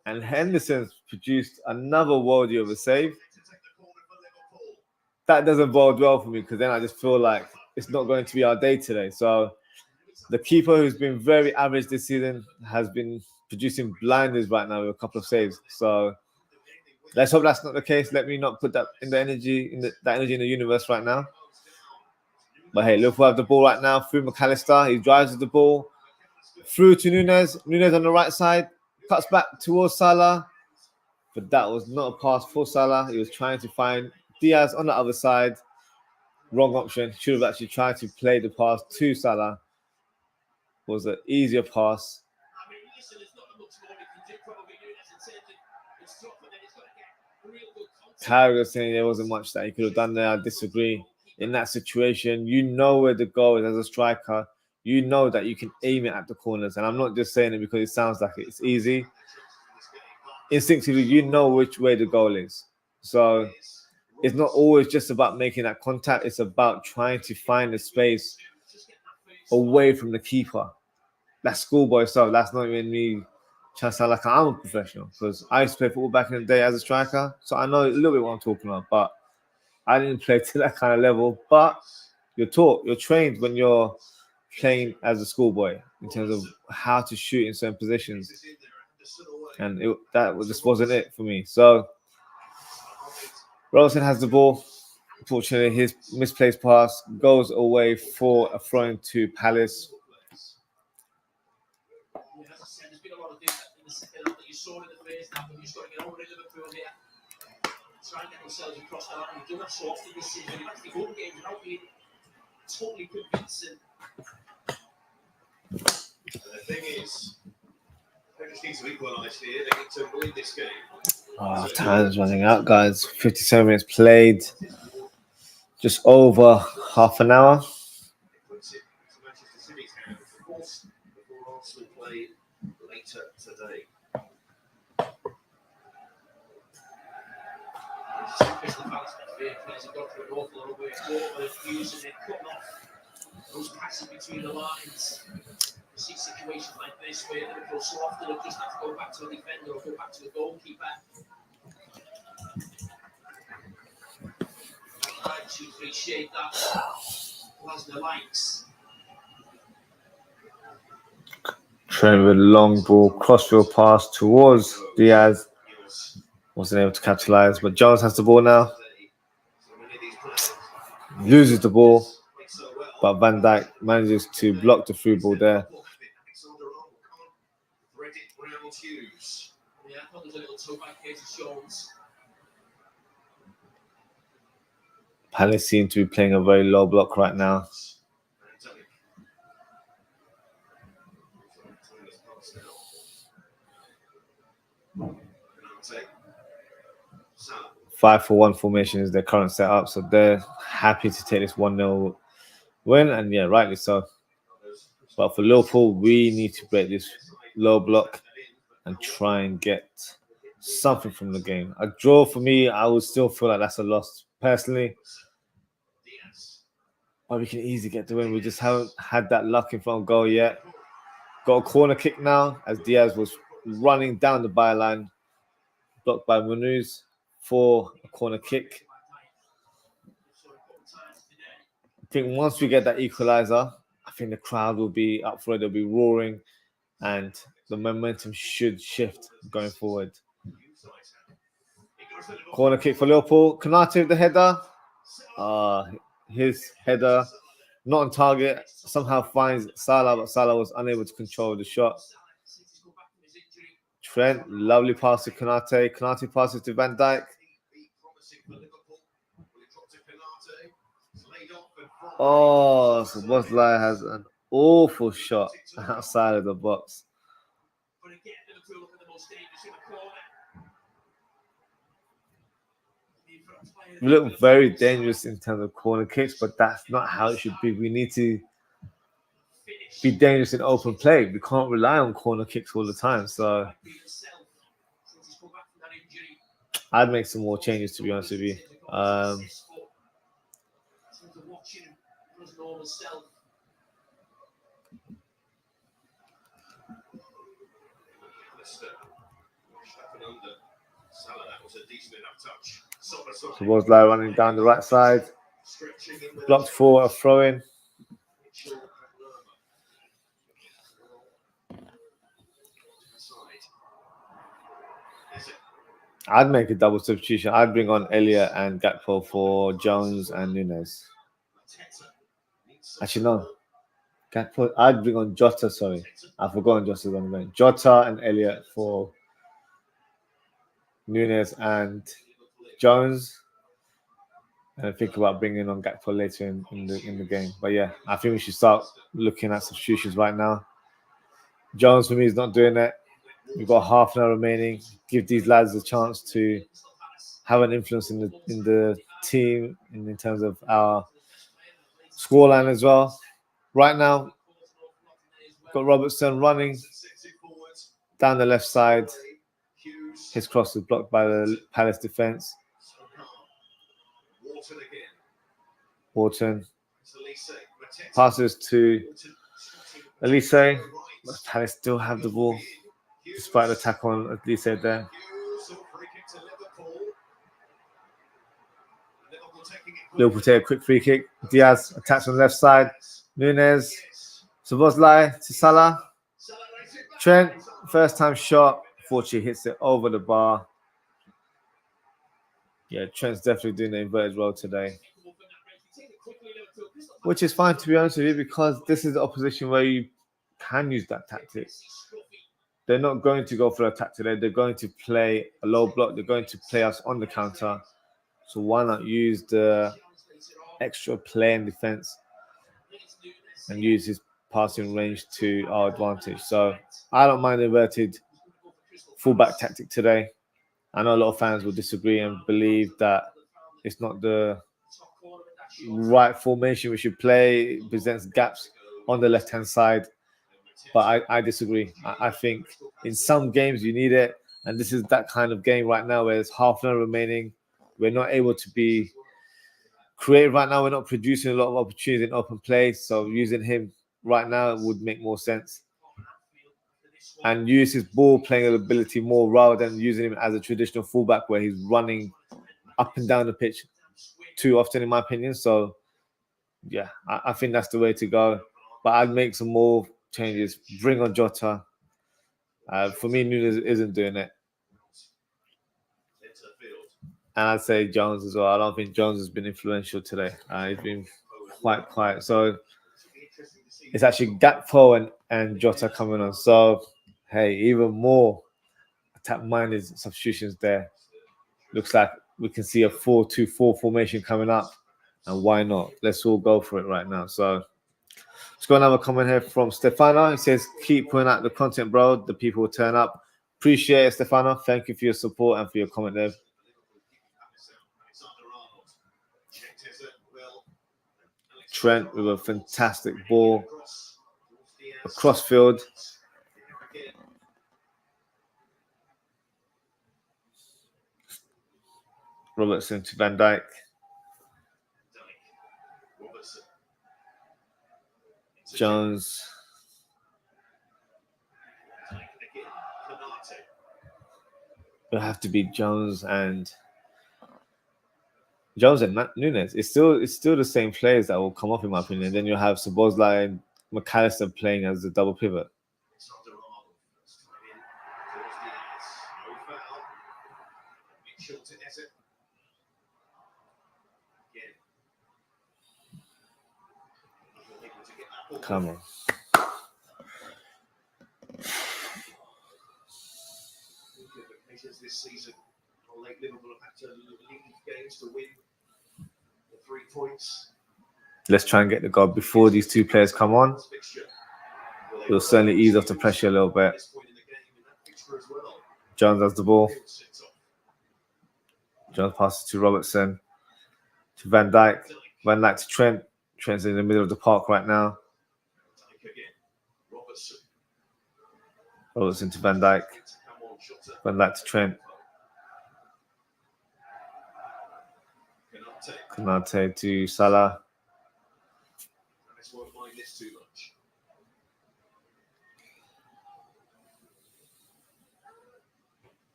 And Henderson's produced another worldie of a save. That doesn't bode well for me because then I just feel like it's not going to be our day today. So the keeper, who's been very average this season, has been producing blinders right now with a couple of saves. So let's hope that's not the case. Let me not put that in the energy that energy in the universe right now. But hey, Liverpool have the ball right now through McAllister. He drives the ball through to Nunes. Nunes on the right side, cuts back towards Salah. But that was not a pass for Salah. He was trying to find Diaz on the other side. Wrong option. Should have actually tried to play the pass to Salah. It was an easier pass. Carragher saying there wasn't much that he could have done there. I disagree. In that situation, you know where the goal is as a striker. You know that you can aim it at the corners. And I'm not just saying it because it sounds like it's easy. Instinctively, you know which way the goal is. So it's not always just about making that contact. It's about trying to find a space away from the keeper. That's schoolboy stuff. That's not even me trying to sound like I'm a professional, because I used to play football back in the day as a striker. So I know a little bit what I'm talking about, but I didn't play to that kind of level. But you're taught, you're trained when you're playing as a schoolboy in terms of how to shoot in certain positions. And that just wasn't it for me. So Robertson has the ball. Unfortunately, his misplaced pass goes away for a throw to Palace. Yeah, as I said, there's been a lot of things in the second half that you saw in the first half, but you've just got to get over in Liverpool here. Try and get themselves across the line. You've done that so often this season. You've actually won games without being totally convincing. And the thing is, they just need to equalise here. They need to win this game. Oh, time's running out, guys. 57 minutes played. Just over half an hour. Puts it to Manchester City's hands, of course, before Arsenal play later today. Crystal Palace players have got through an awful lot of work, using it, cutting off those passes between the lines. You see situations like this where Liverpool so often will just have to go back to a defender or go back to a goalkeeper. I actually appreciate that. Lesnar likes. Trent with a long ball, crossfield pass towards Diaz. Wasn't able to capitalize, but Jones has the ball now. Loses the ball, but Van Dijk manages to block the through ball there. Yeah, I thought there was a little toe back here to Jones. Palace seem to be playing a very low block right now. Five for one formation is their current setup, so they're happy to take this 1-0 win, and yeah, rightly so. But for Liverpool, we need to break this low block and try and get something from the game. A draw for me, I would still feel like that's a loss personally. But we can easily get the win. We just haven't had that luck in front of goal yet. Got a corner kick now as Diaz was running down the byline, blocked by Munoz for a corner kick. I think once we get that equalizer, I think the crowd will be up for it. They'll be roaring, and the momentum should shift going forward. Corner kick for Liverpool. Konate with the header. His header not on target. Somehow finds Salah, but Salah was unable to control the shot. Trent, lovely pass to Konate. Konate passes to Van Dijk. Oh, so Watchalong has an awful shot outside of the box. We look very dangerous in terms of corner kicks, but that's not how it should be. We need to be dangerous in open play. We can't rely on corner kicks all the time. So I'd make some more changes, to be honest with you. Salah, that was a decent enough touch. Szoboszlai running down the right side. Blocked for a throw-in. I'd make a double substitution. I'd bring on Elliott and Gakpo for Jones and Nunes. Actually, no. Gakpo, I'd bring on Jota, sorry. I've forgotten Jota's on the bench. Jota and Elliott for Nunes and Jones. And think about bringing on Gakpo later in the game. But yeah, I think we should start looking at substitutions right now. Jones, for me, is not doing it. We've got half an hour remaining. Give these lads a chance to have an influence in the team in terms of our scoreline as well. Right now, got Robertson running down the left side. His cross is blocked by the Palace defense. Wharton passes to Elise. Palace still have the ball despite the attack on Elise there. Liverpool take a quick free kick. Diaz attacks on the left side. Nunes, Szoboszlai to Salah. Trent, first time shot. Fortunately hits it over the bar. Yeah, Trent's definitely doing the inverted role today. Which is fine, to be honest with you, because this is the opposition where you can use that tactic. They're not going to go for a tactic today. They're going to play a low block. They're going to play us on the counter. So why not use the extra play and defense and use his passing range to our advantage? So I don't mind the inverted fullback tactic today. I know a lot of fans will disagree and believe that it's not the right formation we should play. It presents gaps on the left-hand side. But I disagree. I think in some games you need it. And this is that kind of game right now where there's half an hour remaining. We're not able to be creative right now. We're not producing a lot of opportunities in open play. So using him right now would make more sense. And use his ball playing ability more rather than using him as a traditional fullback where he's running up and down the pitch too often, in my opinion. So, yeah, I think that's the way to go. But I'd make some more changes. Bring on Jota. For me, Nunes isn't doing it. And I'd say Jones as well. I don't think Jones has been influential today. He's been quite quiet. So it's actually Gakpo and Jota coming on. So, hey, even more attack-minded substitutions there. Looks like we can see a 4-2-4 formation coming up. And why not? Let's all go for it right now. So let's go another comment here from Stefano. He says, keep putting out the content, bro. The people will turn up. Appreciate it, Stefano. Thank you for your support and for your comment there. Trent with a fantastic ball across field. Robertson to Van Dijk. Jones. It'll have to be Jones and Nunes. It's still the same players that will come off, in my opinion. Then you'll have Szoboszlai and McAllister playing as the double pivot. Come on. This season, Liverpool have had to lead games to win the 3 points. Let's try and get the goal before these two players come on. It'll certainly ease off the pressure a little bit. Jones has the ball. Jones passes to Robertson, to Van Dijk. Van Dijk to Trent. Trent's in the middle of the park right now. Robertson to Van Dijk. Van Dijk to Trent. Konate to Salah.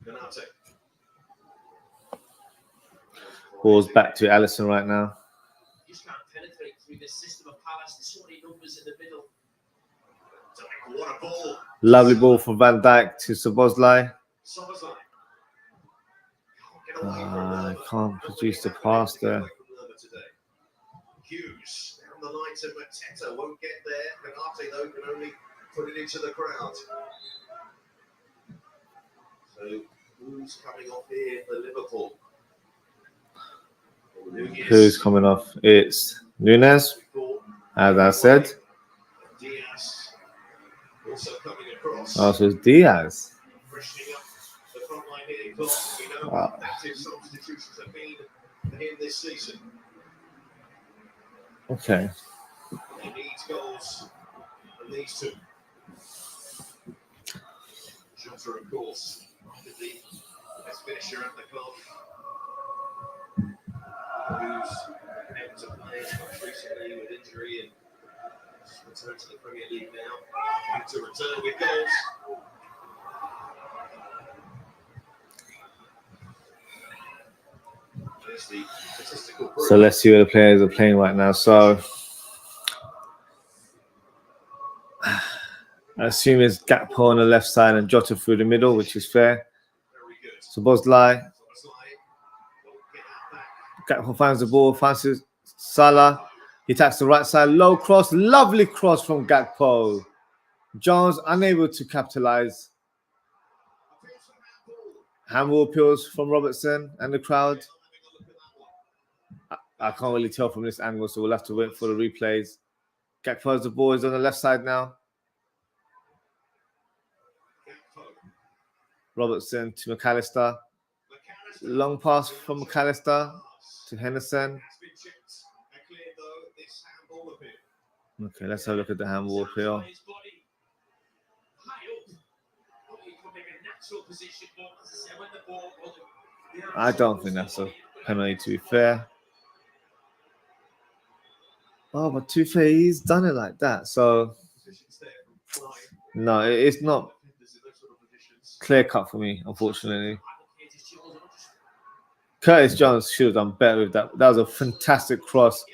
Canate. Ball's back to Allison right now. Just can't penetrate through this system of Palace. There's so many numbers in the middle. What a ball. Lovely ball from Van Dijk to Szoboszlai. Somerset. Can't produce the pass there. Hughes down the line to Mateta, won't get there. Canate though can only put it into the crowd. So who's coming off here for Liverpool? Who's coming off? It's Nunes, as I said. Diaz also coming across. Also, it's Diaz. Freshening up the front line here. Because we know how effective substitutions have been for him this season. Okay. He needs goals from these two. Jota, of course, the best finisher at the club. Who's able to play most recently with injury and return to the Premier League now. To return with goals. There's the statistical proof. So let's see where the players are playing right now. So I assume it's Gakpo on the left side and Jota through the middle, which is fair. Very good. Szoboszlai. Gakpo finds the ball, finds Salah. He attacks the right side, low cross, lovely cross from Gakpo. Jones unable to capitalize. Handball appeals from Robertson and the crowd. I can't really tell from this angle, so we'll have to wait for the replays. Gakpo has the ball, is on the left side now. Robertson to McAllister. Long pass from McAllister to Henderson. Okay, let's have a look at the handball appeal. I don't think that's a penalty, to be fair. Oh, but to be fair, he's done it like that. So, no, it's not clear cut for me, unfortunately. Curtis Jones should have done better with that. That was a fantastic cross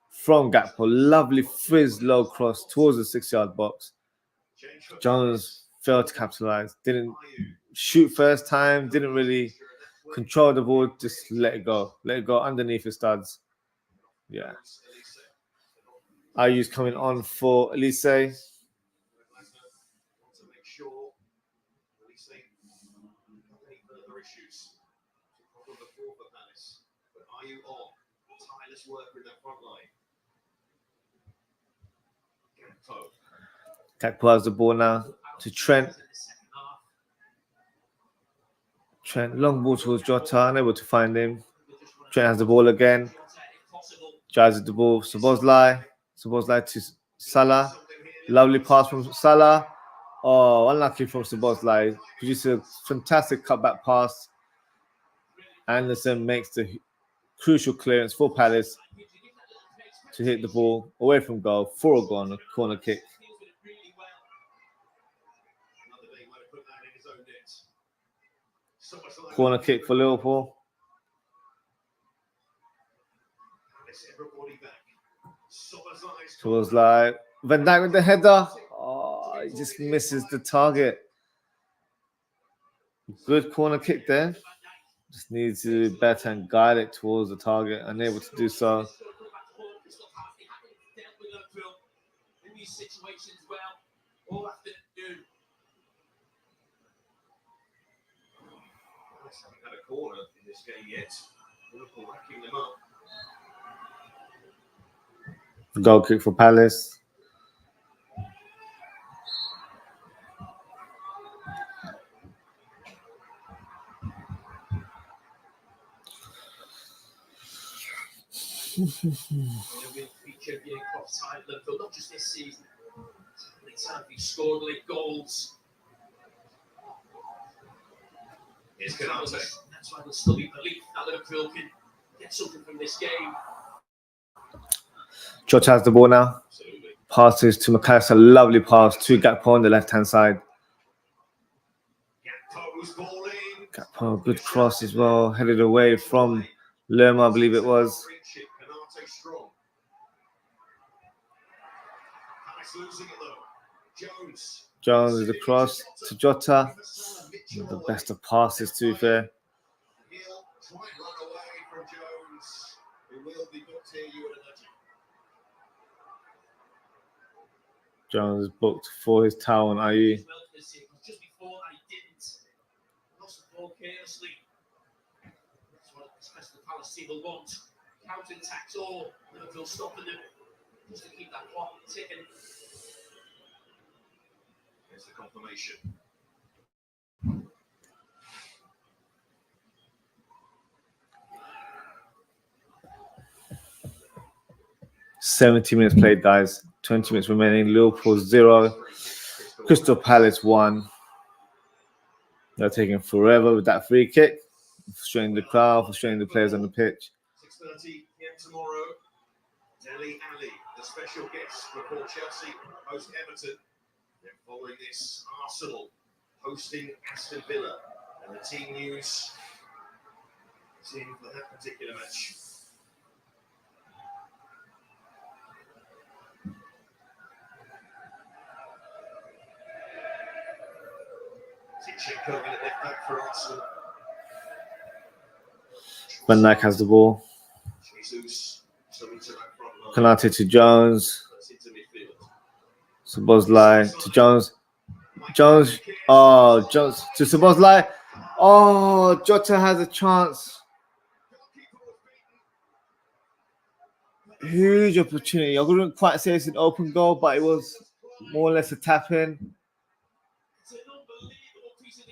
from Gakpo. Lovely frizz low cross towards the 6-yard box. Jones failed to capitalize. Didn't shoot first time. Didn't really control the ball. Just let it go. Let it go underneath his studs. Yeah. Ayu's coming on for Elise. Gakpo has the ball now to Trent. Trent, long ball towards Jota, unable to find him. Trent has the ball again. Drives with the ball. Szoboszlai to Salah. Lovely pass from Salah. Oh, unlucky from Szoboszlai. Produced a fantastic cutback pass. Anderson makes the crucial clearance for Palace to hit the ball away from goal for a goal on a corner kick. Corner kick for Liverpool. So it was like Van Dijk with the header. Oh, he just misses the target. Good corner kick there. Just needs to be better and guide it towards the target. Unable to do so. Haven't had a corner in this game yet. Liverpool racking them up. Goal kick for Palace. Not just this season. He's scored late goals. It's Canate. That's why there'll still be belief that Liverpool can get something from this game. Jota has the ball now. Absolutely. Passes to McAllister. Lovely pass to Gakpo on the left-hand side. Gakpo's ball in. Oh, good cross as well. Headed away from Lerma, I believe it was. Jones is the cross to Jota. The best of passes, to be fair. He'll try and run away from Jones, who will be booked here, you would imagine. Jones is booked for his towel on IE. Just before I didn't. Lost the ball carelessly. That's what Crystal Palace team will want. Counter-attacks or Liverpool stopping them. Just to keep that clock ticking. Here's the confirmation. 70 minutes played, guys. 20 minutes remaining. Liverpool 0. Crystal Palace 1. They're taking forever with that free kick. Frustrating the crowd, frustrating the players on the pitch. 6:30 p.m. tomorrow. Dele Alli, the special guest before Chelsea host Everton. Then following this, Arsenal hosting Aston Villa. And the team news team for that particular match. Zinchenko in at left back for Arsenal. Van Dijk has the ball. Jesus, something to that front line. Konate to Jones. That's into midfield. Szoboszlai to Jones. Jones. Oh, Jones to Szoboszlai. Oh, Jota has a chance. Huge opportunity. I wouldn't quite say it's an open goal, but it was more or less a tap in.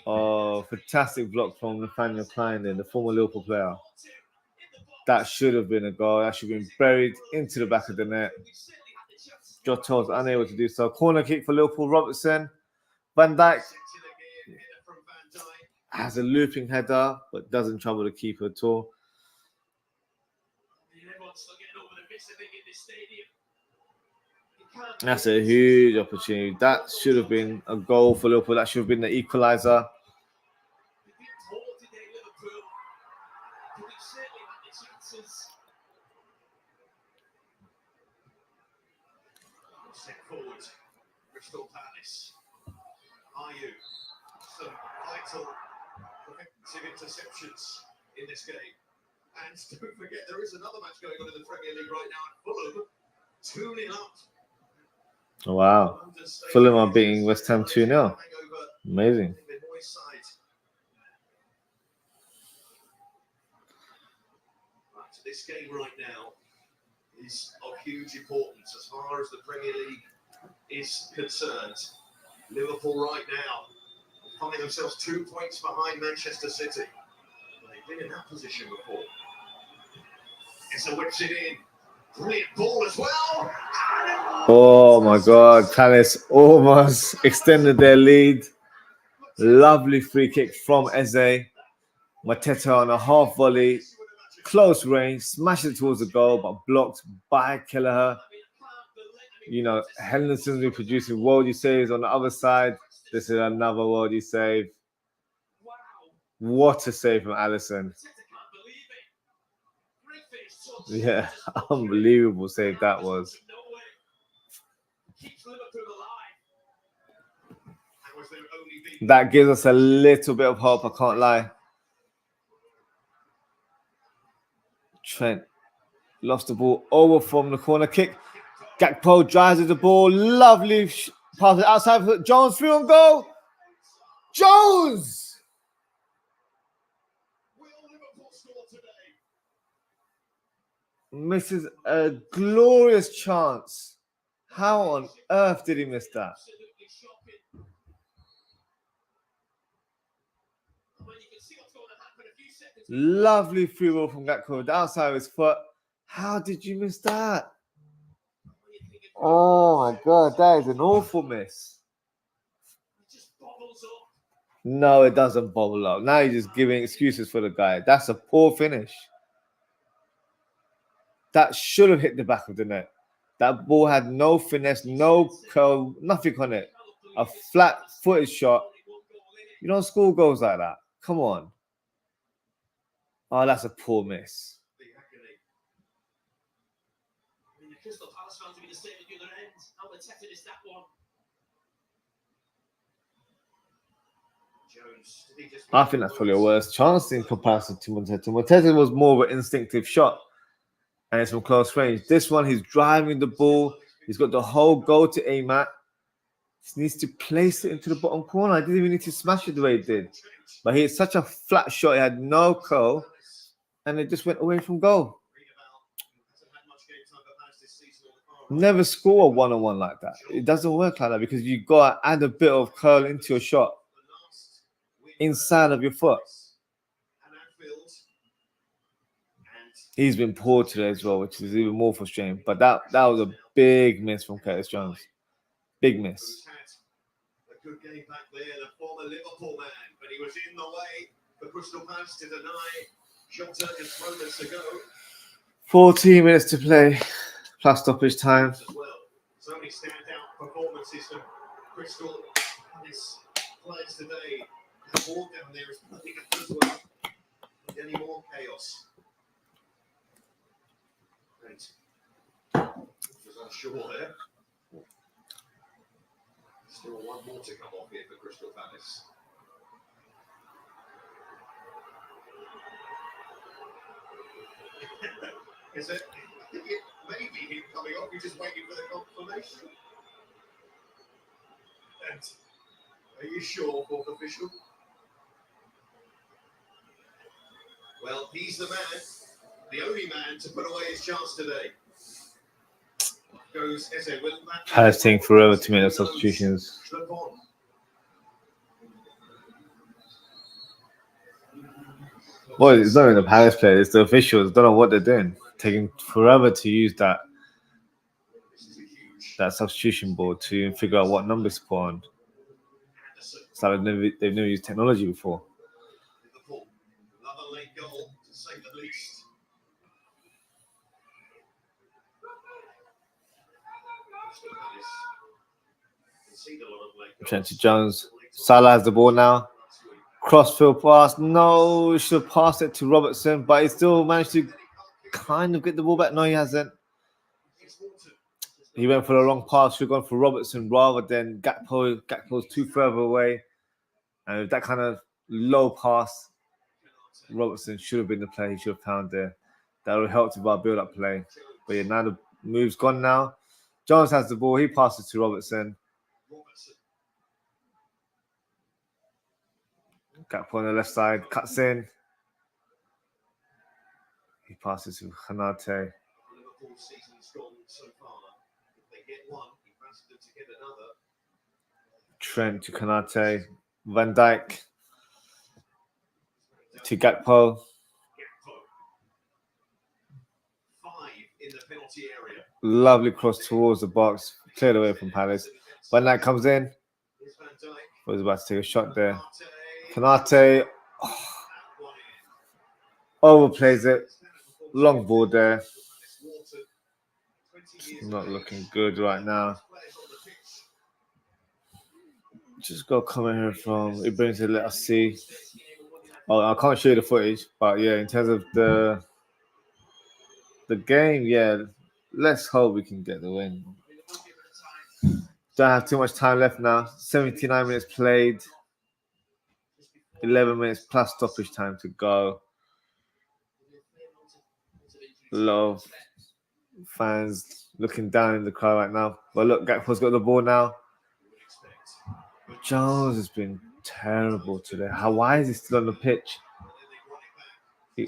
Oh, fantastic block from Nathaniel Klein, then the former Liverpool player. That should have been a goal. That should have been buried into the back of the net. Jota was unable to do so. Corner kick for Liverpool. Robertson. Van Dijk has a looping header, but doesn't trouble the keeper at all. That's a huge opportunity. That should have been a goal for Liverpool. That should have been the equaliser. Set forward, Crystal Palace. Are you some vital defensive interceptions in this game? And don't forget, there is another match going on in the Premier League right now at Fulham. 2-0 up. Oh, wow. Fulham are beating West Ham 2-0. Amazing. This game right now is of huge importance as far as the Premier League is concerned. Liverpool right now finding themselves 2 points behind Manchester City. They've been in that position before. Issa whips it in. Brilliant ball as well. Oh my God, Palace almost extended their lead. Lovely free kick from Eze. Mateta on a half volley. Close range, smashed it towards the goal, but blocked by Kelleher. You know, Henderson's been producing worldie saves on the other side. This is another worldie save. What a save from Alisson. Yeah, unbelievable save that was. That gives us a little bit of hope, I can't lie. Trent lost the ball over from the corner kick. Gakpo drives with the ball. Lovely pass outside. Jones through on goal. Jones! Misses a glorious chance. How on earth did he miss that? Lovely free ball from Gakpo, the outside of his foot. How did you miss that? Oh my God, that is an awful miss. No, it doesn't bobble up. Now you're just giving excuses for the guy. That's a poor finish. That should have hit the back of the net. That ball had no finesse, no curl, nothing on it. A flat-footed shot. You don't score goals like that. Come on. Oh, that's a poor miss. The agony. I mean, the Crystal Palace fans will be the same at the other end. How pathetic is that one? Jones, did he just I think that's probably a worse chance in comparison to Monteta. Monteta was more of an instinctive shot, and it's from close range. This one, he's driving the ball. He's got the whole goal to aim at. He needs to place it into the bottom corner. I didn't even need to smash it the way he did. But he had such a flat shot. He had no curl, and it just went away from goal. Never score a one-on-one like that. It doesn't work like that because you got to add a bit of curl into your shot inside of your foot. He's been poor today as well, which is even more frustrating. But that was a big miss from Curtis Jones. Big miss. A good game back there, the former Liverpool man, but he was in the way for Crystal Palace to deny Jota just moments ago. 14 minutes to play, plus stoppage time. As well. So many standout performances from Crystal Palace players today. The ball down there is nothing as well. Any more chaos? Right. Was unsure there. Still one more to come off here for Crystal Palace. Is it? Maybe him coming off. You're just waiting for the confirmation. And are you sure, fourth official? Well, he's the man, the only man to put away his chance today. Goes Eze with that. Palace taking forever to make the substitutions. Well, it's not even the Palace players, it's the officials. Don't know what they're doing. Taking forever to use that substitution board to figure out what numbers to put on. It's like they've never used technology before. Liverpool, another late goal to say the least. Trent Jones. Salah has the ball now. Crossfield pass. No, he should have passed it to Robertson, but he still managed to kind of get the ball back. No, he hasn't. He went for the wrong pass. Should have gone for Robertson rather than Gakpo. Gakpo's too further away. And with that kind of low pass, Robertson should have been the play he should have found there. That would have helped with our build-up play. But yeah, now the move's gone now. Jones has the ball. He passes to Robertson. Gakpo on the left side. Cuts in. He passes to Konate. Liverpool season's gone so far. If they get one, he fancies them to get another. Trent to Konate. Van Dijk to Gakpo. 5 in the penalty area. Lovely cross towards the box. Cleared away from Palace. Van Dijk comes in. Here's Van Dijk. Was about to take a shot there. Konate overplays it. Long ball there. Not looking good right now. Just got a comment here from Ibrahim to let us see. Oh, I can't show you the footage, but yeah, in terms of the game, yeah, let's hope we can get the win. Don't have too much time left now. 79 minutes played. 11 minutes plus stoppage time to go. A lot of fans looking down in the crowd right now. But look, Gakpo's got the ball now. Jones has been terrible today. Why is he still on the pitch?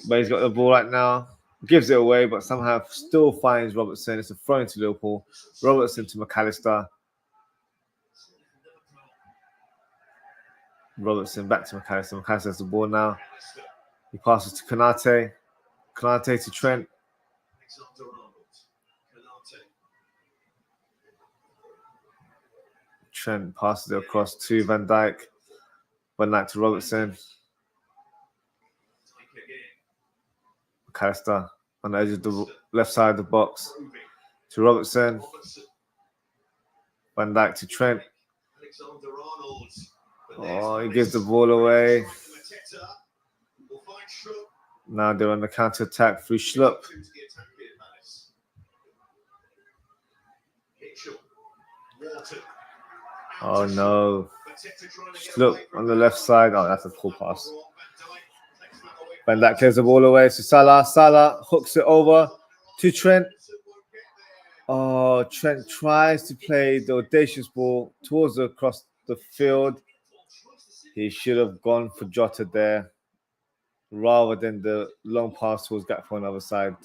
But he's got the ball right now. Gives it away, but somehow still finds Robertson. It's a throw into Liverpool. Robertson to McAllister. Robertson back to McAllister. McAllister has the ball now. He passes to Konate. Konate to Trent. Trent passes it across to Van Dijk. Van Dijk to Robertson. McAllister on the edge of the left side of the box to Robertson. Van Dijk to Trent. Oh, he gives the ball away. Now they're on the counter attack through Schlupp. To the attack here, Palace. Mitchell. Wharton. Oh no. Mateta trying to get Schlupp away from on the that. left side. Oh, that's a poor pass. Van Dijk takes that away. Van Dijk clears the ball away to Salah. Salah hooks it over to Trent. Oh, Trent tries to play the audacious ball towards across the field. He should have gone for Jota there rather than the long pass towards Gakpo on the other side.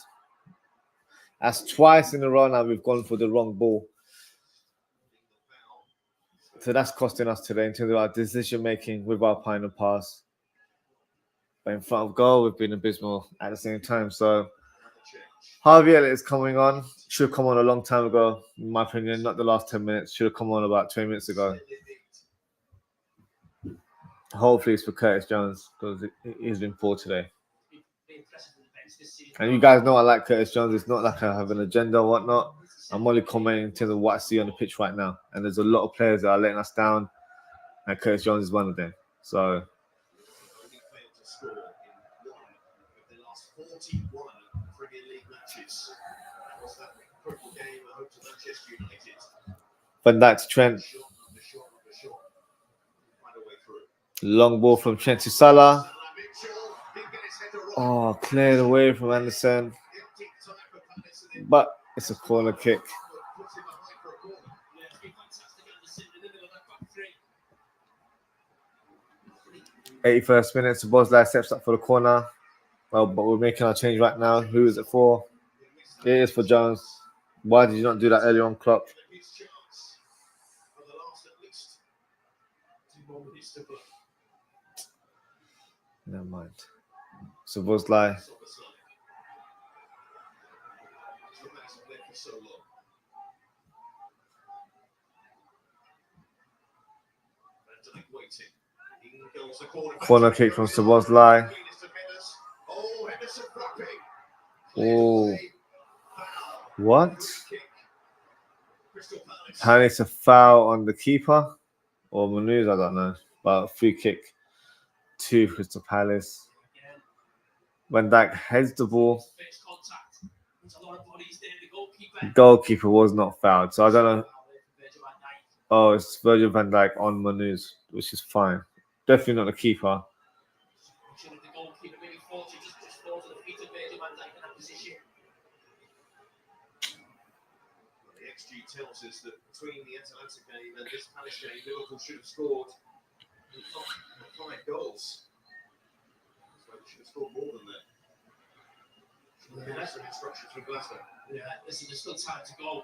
That's twice in a row now we've gone for the wrong ball. So that's costing us today in terms of our decision making with our final pass. But in front of goal, we've been abysmal at the same time. So Harvey Elliott is coming on. Should have come on a long time ago, in my opinion. Not the last 10 minutes. Should have come on about 20 minutes ago. Hopefully it's for Curtis Jones because he's been poor today. And you guys know I like Curtis Jones. It's not like I have an agenda or whatnot. I'm only commenting in terms of what I see on the pitch right now. And there's a lot of players that are letting us down. And Curtis Jones is one of them. So Only failed to score in one of the last 41 Premier League matches. That was that critical game at home to Manchester United. Van Dijk to Trent. Shot after shot after shot. Find a way through. Long ball from Trent to Salah. Salah Mitchell, didn't get his header right. Oh, cleared away from Anderson. Empty time for Palace and then But it's a corner kick. puts him behind for a corner. Yeah, it's been fantastic, Anderson, in the middle of that back three. 81st minute, Szoboszlai steps up for the corner. Well, but we're making our change right now. Who is it for? It is for Jones. Why did you not do that earlier on, Klopp? His chance for the last at least 2 more minutes to play. Never mind. Szoboszlai. It's on the side. It's the man's played for so long. Van Dijk waiting. In goes the corner. Corner kick from Szoboszlai. Oh, Henderson wrapping. Oh. What? Crystal Palace. Apparently it's a foul on the keeper or Manuz, I don't know. But free kick to Crystal Palace. Van Dijk heads the ball. Face contact. There's a lot of bodies there. The goalkeeper. Goalkeeper was not fouled. So I don't know. Virgil van Dijk. Oh, it's Virgil van Dijk on Manuz, which is fine. Definitely not the keeper. Should have the goalkeeper maybe thought to just fall to the feet of Virgil van Dijk in that position. Well, the XG tells us that between the Atalanta game and this Palace game, Liverpool should have scored 5 goals. So they should have scored more than that. Should have had some instructions from Glasgow. Yeah, listen, there's still time to go.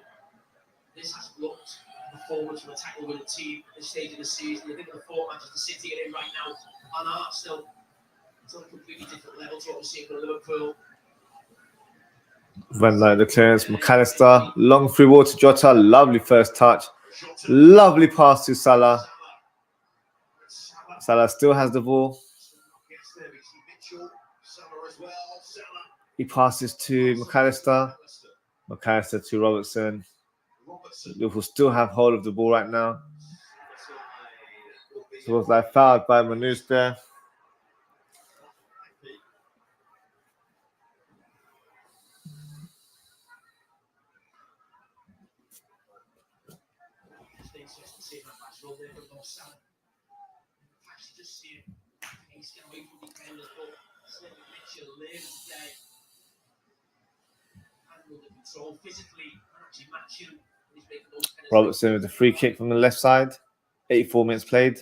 This hasn't looked the performance from a tackle-winning team at this stage of the season. You think of the format Manchester City are in right now, and Arsenal, it's on a completely different level to what we're seeing from Liverpool. Van Dijk, the clearance, McAllister, long free ball to Jota, lovely first touch, lovely pass to Salah. Salah still has the ball. Gets there, we see Mitchell, Salah as well. Salah. He passes to McAllister, McAllister to Robertson. Robertson. Liverpool still have hold of the ball right now. So it was like fouled by Manuz there. Robertson with the free kick from the left side. 84 minutes played.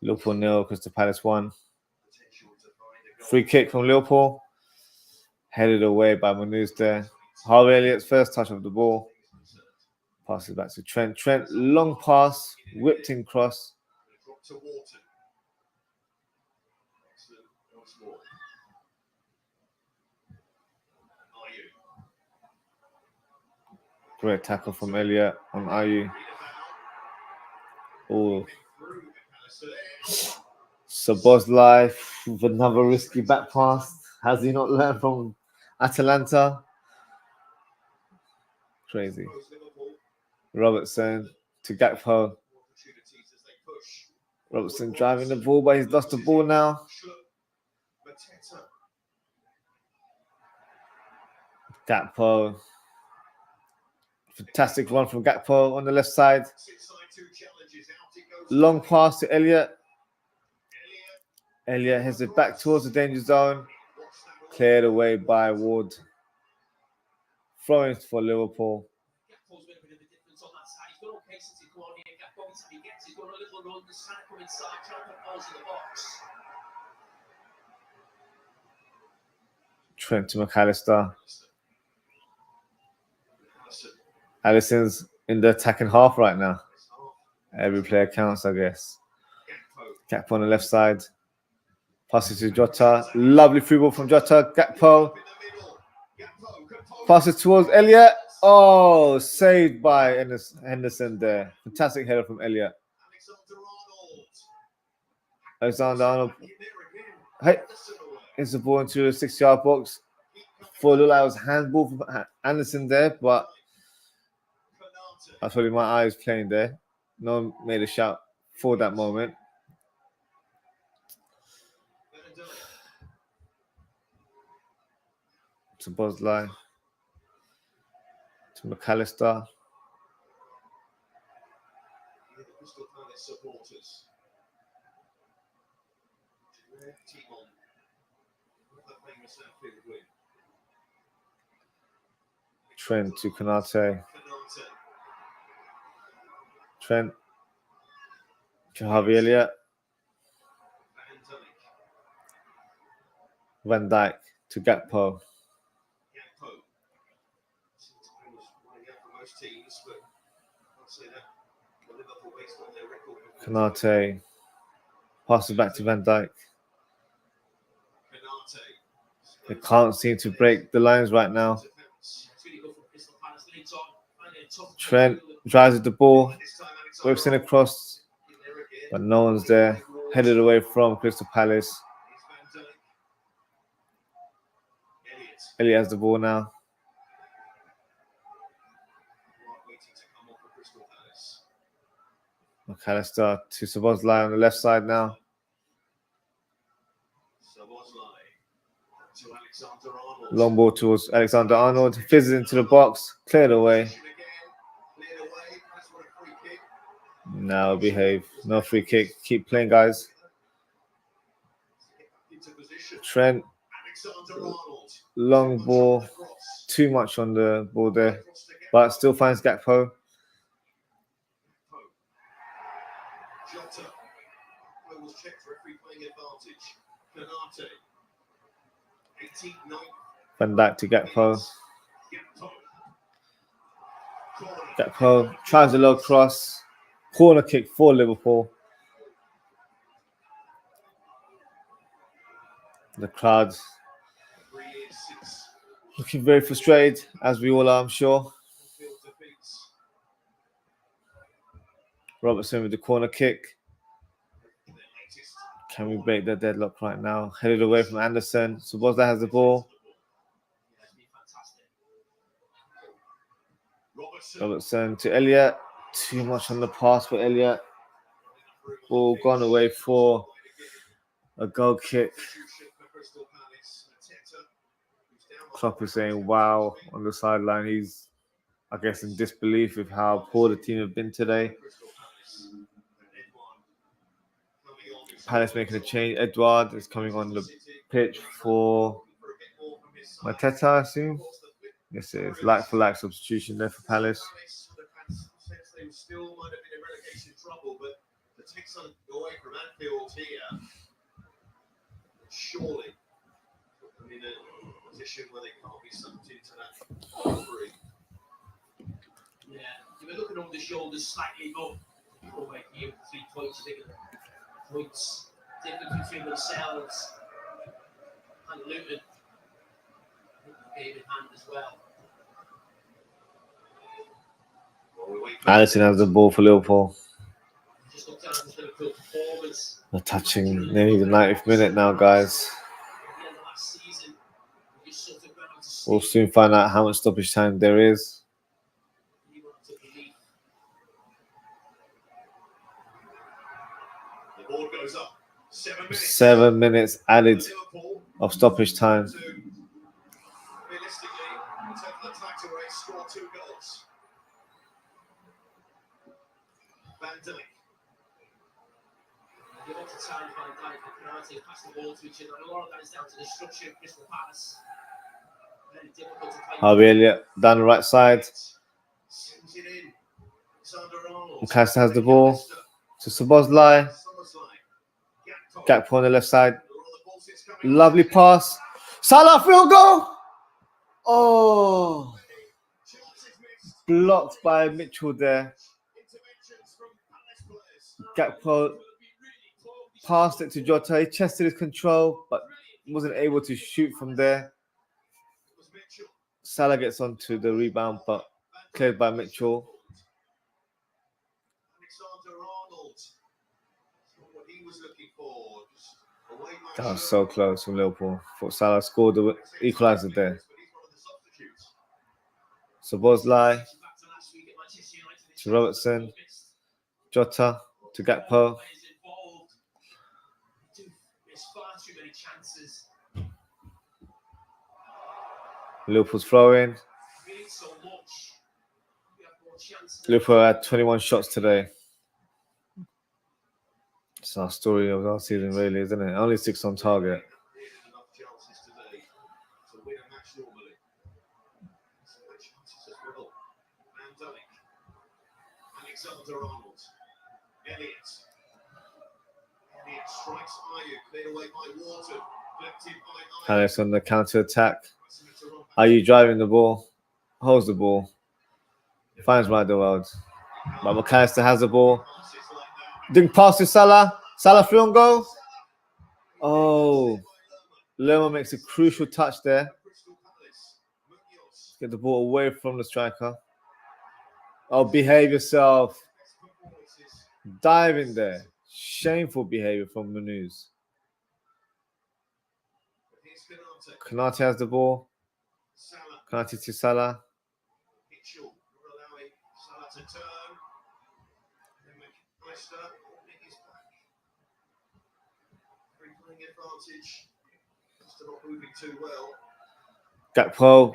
Liverpool 0, Crystal Palace 1. Free kick from Liverpool. Headed away by Manuz there. Harvey Elliott's first touch of the ball. Passes back to Trent. Trent, long pass, whipped in cross. To Wharton. Excellent once more. Ayew. Great tackle from Elliott on Ayew. Oh, Szoboszlai with another risky back pass. Has he not learned from Atalanta? Crazy. Robertson to Gakpo. Robertson driving the ball, but he's lost the ball now. Mateta. Gakpo. Fantastic run from Gakpo on the left side. Long pass to Elliott. Elliott heads it back towards the danger zone. Cleared away by Ward. Throwing for Liverpool. Gakpo's made a bit of a difference on that side. He's done okay since he come on here. Gakpo, he gets, he's done a little run, he's trying to come inside, trying to put balls in the box. Trent to McAllister. Alisson's in the attacking half right now. Every player counts, I guess. Gakpo on the left side. Passes to Jota. Lovely free ball from Jota. Gakpo. Passes towards Elliott. Oh, saved by Henderson there. Fantastic header from Elliott. Alexander-Arnold. Hey, it's the ball into the 6-yard box. For a little, I was handball from Anderson there, but that's probably my eyes playing there. No one made a shout for that moment. To Bosley. To McAllister. Trent to Konate. Trent to Harvey Elliott. Van Dijk to Gakpo. Konate passes back to Van Dijk. They can't seem to break the lines right now. Trent drives the ball, whips in across, but no one's there. Headed away from Crystal Palace. Elliott has the ball now. McAllister to Szoboszlai on the left side now. Long ball towards Alexander-Arnold. Fizzes into the box. Cleared away. Now behave. No free kick. Keep playing, guys. Trent. Long ball. Too much on the ball there. But still finds Gakpo. Van Dijk to Gakpo. Gakpo tries a low cross. Corner kick for Liverpool. The crowd looking very frustrated, as we all are, I'm sure. Robertson with the corner kick. Can we break the deadlock right now? Headed away from Anderson. Szoboszlai has the ball. Robertson to Elliott. Too much on the pass for Elliott. Ball gone away for a goal kick. Klopp is saying wow on the sideline. He's, I guess, in disbelief with how poor the team have been today. Palace making a change. Edouard is coming on the pitch for Mateta, I assume. Yes, it is. Like for like substitution there for Palace. They still might have been in relegation trouble, but to take something away from Anfield here, surely put them in a position where they can't be sucked into that free. Yeah, you were looking over the shoulders slightly, but people making 3 points, points difference between themselves and Luton. Game in hand as well. Alisson has the ball for Liverpool. Just looked at his Liverpool performance. We're touching nearly the 90th minute now, guys. At the end of last season, we just sort of went on to We'll sleep. soon find out how much stoppage time there is. He went on to believe. The ball goes up. 7 minutes. 7 minutes added Liverpool of stoppage time. to realistically Total attack to race, score 2 goals. Van Dijk. You want to challenge Van Dijk and Frantic, pass the ball to each other, and a lot of that is down to the structure of Crystal Palace. Very difficult to play. Harvey Elliott down the right side. Sends it in. Alexander-Arnold. Castro has the ball to Szoboszlai. Gakpo on the left side. Lovely pass. Salah field goal. Oh, blocked by Mitchell there. Gakpo passed it to Jota. He chested his control, but wasn't able to shoot from there. Salah gets onto the rebound, but cleared by Mitchell. That was so close from Liverpool. Thought Salah scored the equaliser there. Szoboszlai to Robertson. Jota to Gakpo. Liverpool's throwing. Liverpool had 21 shots today. It's our story of our season, really, isn't it? Only 6 on target. Alexander-Arnold. Elliott strikes Ayew, cleared away by Wharton. Collected by Ayew. Palace on the counter attack. Ayew driving the ball, holds the ball, finds Alderweireld. But McAllister has the ball. Didn't pass to Salah. Salah through on goal. Oh, Lerma makes a crucial touch there. Get the ball away from the striker. Oh, behave yourself. Dive in there. Shameful behavior from Munuz. Konate has the ball. Konate to Salah. Mitchell allowing Salah to turn. Then McAllister is back. Playing advantage. Still not moving too well. Gakpo.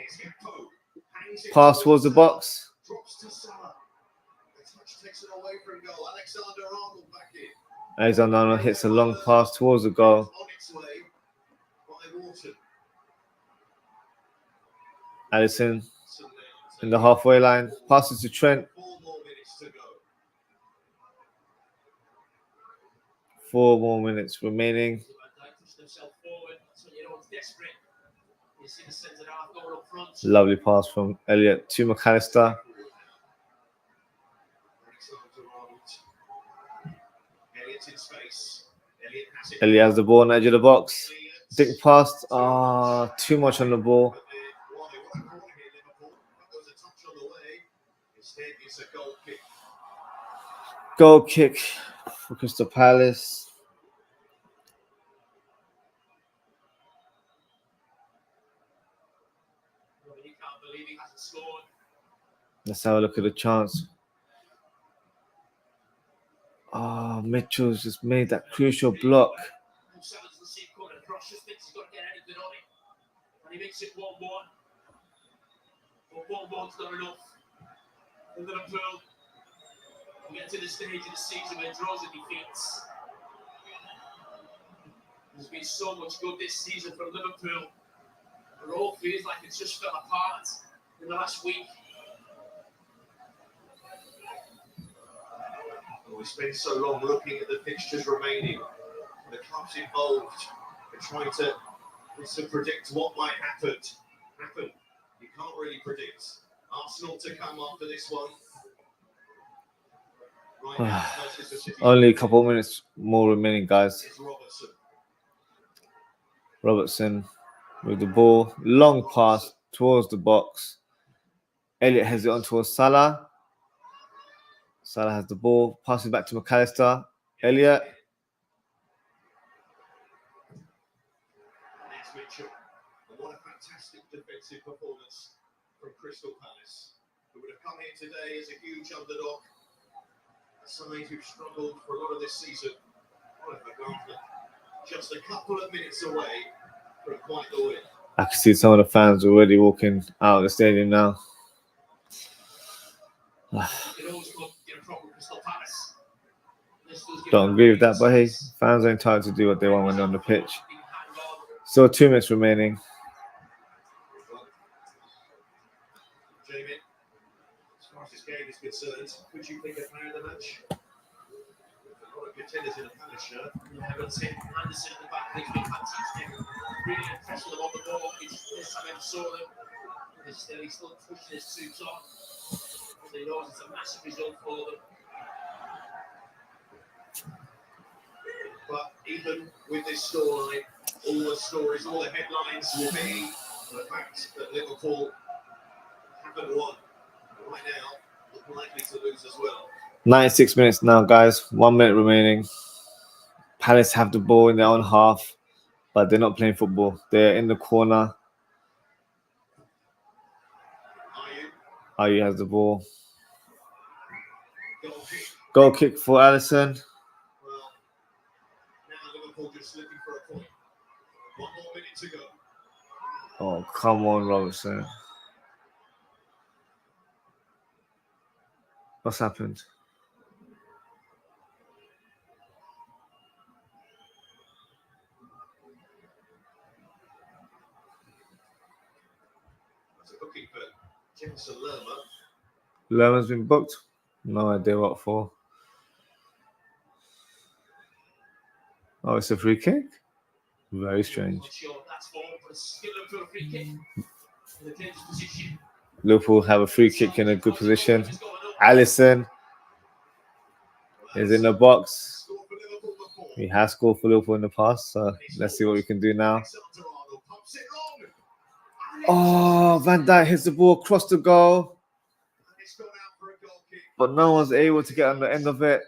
Pass towards the box. Drops to Salah. The touch takes it away from goal. Alexander-Arnold back in. Alexander-Arnold hits a long pass towards the goal. On its way by Wharton. Alisson in the halfway line. Passes to Trent. 4 more minutes to go. 4 more minutes remaining. Lovely pass from Elliott to McAllister. Elliott has the ball on the edge of the box. Dick passed. Too much on the ball. Goal kick for Crystal Palace. Let's have a look at the chance. Mitchell's just made that crucial block. And he makes it 1-1. But 1-1's not enough. For Liverpool, we get to the stage of the season where draws and defeats. There's been so much good this season from Liverpool. It all feels like it's just fell apart in the last week. We spent so long looking at the fixtures remaining. The clubs involved are trying to predict what might happen. You can't really predict. Arsenal to come after this one. Right now, Only a couple of minutes more remaining, guys. it's Robertson. Robertson with the ball. Long pass towards the box. Elliott has it on towards Salah. Salah has the ball. Passes back to McAllister. Elliott. Next Mitchell. And what a fantastic defensive performance from Crystal Palace, who would have come here today as a huge underdog. A side who've struggled for a lot of this season. Oliver Gardner, just a couple of minutes away from quite the win. I can see some of the fans already walking out of the stadium now. Don't agree with that, but hey, fans are entitled to do what they want when they're on the pitch. So 2 minutes remaining. Jamie, as far as this game is concerned, could you pick a player of the match? A lot of contenders in a Palace shirt. Anderson at the back, he's been fantastic. Really impressed with them on the ball. It's this time I saw them. He's still pushing his suits on. So he knows it's a massive result for them. But even with this scoreline, all the stories, all the headlines will be the fact that Liverpool haven't won. Right now, look likely to lose as well. 96 minutes now, guys. 1 minute remaining. Palace have the ball in their own half, but they're not playing football. They're in the corner. Ayew has the ball. Goal kick. Goal kick for Alisson. Well, now Liverpool just looking for a point. 1 more minute to go. Oh, come on, Robertson. What's happened? That's a booking for Jefferson Lerma. Lerman's been booked. No idea what for. Oh, it's a free kick? Very strange. Not sure what that's for, but it's still up for a free kick. In a dangerous position. Liverpool have a free kick in a good position. Alisson is in the box. Scored for Liverpool before. He has scored for Liverpool in the past, so let's see what we can do now. Alexander-Arnold pumps it long. Oh, Van Dijk hits the ball across the goal, And it's gone out for a goal kick. but no one's able to get on the end of it.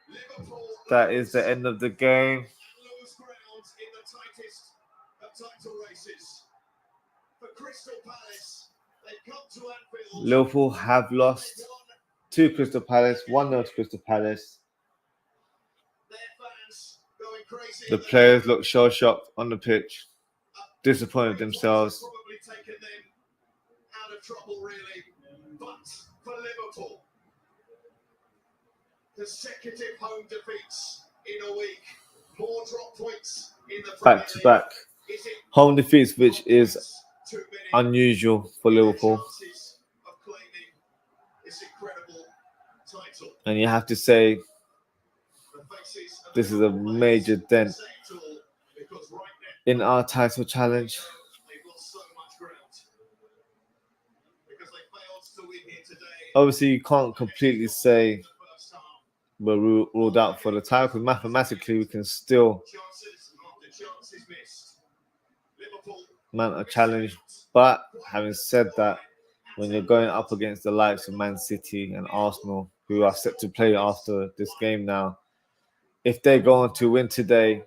Liverpool That is the end of the game. lose ground in the tightest of title races. For Crystal Palace, they've come to Anfield. Liverpool have lost to Crystal Palace, 1-0 to Crystal Palace. Their fans going crazy. The players look shell-shocked on the pitch, disappointed themselves. Probably taken them out of trouble, really. But for Liverpool, consecutive home defeats in a week, more drop points in the Premier Back to League. back Is it home defeats, which is too many? unusual for Liverpool. Chances of claiming this incredible title. And you have to say The faces of this is a Liverpool major players dent say it all, because right now in our title challenge. they've lost so much ground because they failed to win here today. Obviously, you can't completely say In the first half, we're ruled out for the title, because mathematically we can still chances after chances missed. Liverpool mount a challenge. But having said that, when you're going up against the likes of Man City and Arsenal, who are set to play after this game now, if they go on to win today,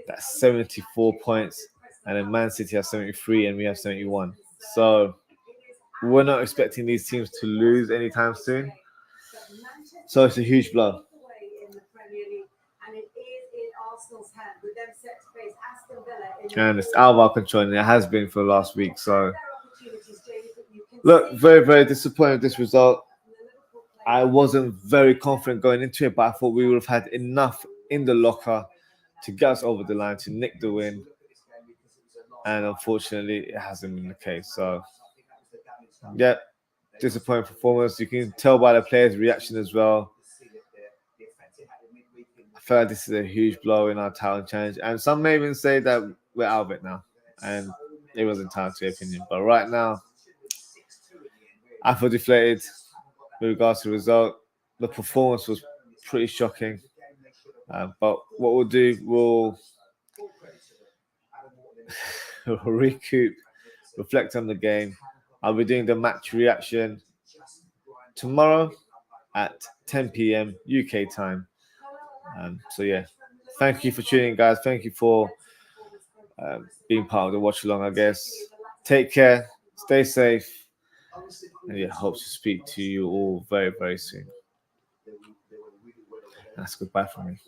that's 74 points, and then Man City has 73 and we have 71. So we're not expecting these teams to lose anytime soon. So it's a huge blow. And it's out of our control, and it has been for the last week. So look, very, very disappointed with this result. I wasn't very confident going into it, but I thought we would have had enough in the locker to get us over the line, to nick the win. And unfortunately, it hasn't been the case. So, yeah, disappointing performance. You can tell by the players' reaction as well. I feel like this is a huge blow in our title challenge. And some may even say that we're out of it now. And it was entitled to their opinion. But right now, I feel deflated with regards to the result. The performance was pretty shocking. But what we'll do, we'll recoup, reflect on the game. I'll be doing the match reaction tomorrow at 10 p.m. UK time. So yeah, thank you for tuning in, guys. Thank you for being part of the watch along, I guess. Take care, stay safe, and yeah, hope to speak to you all very, very soon. That's goodbye from me.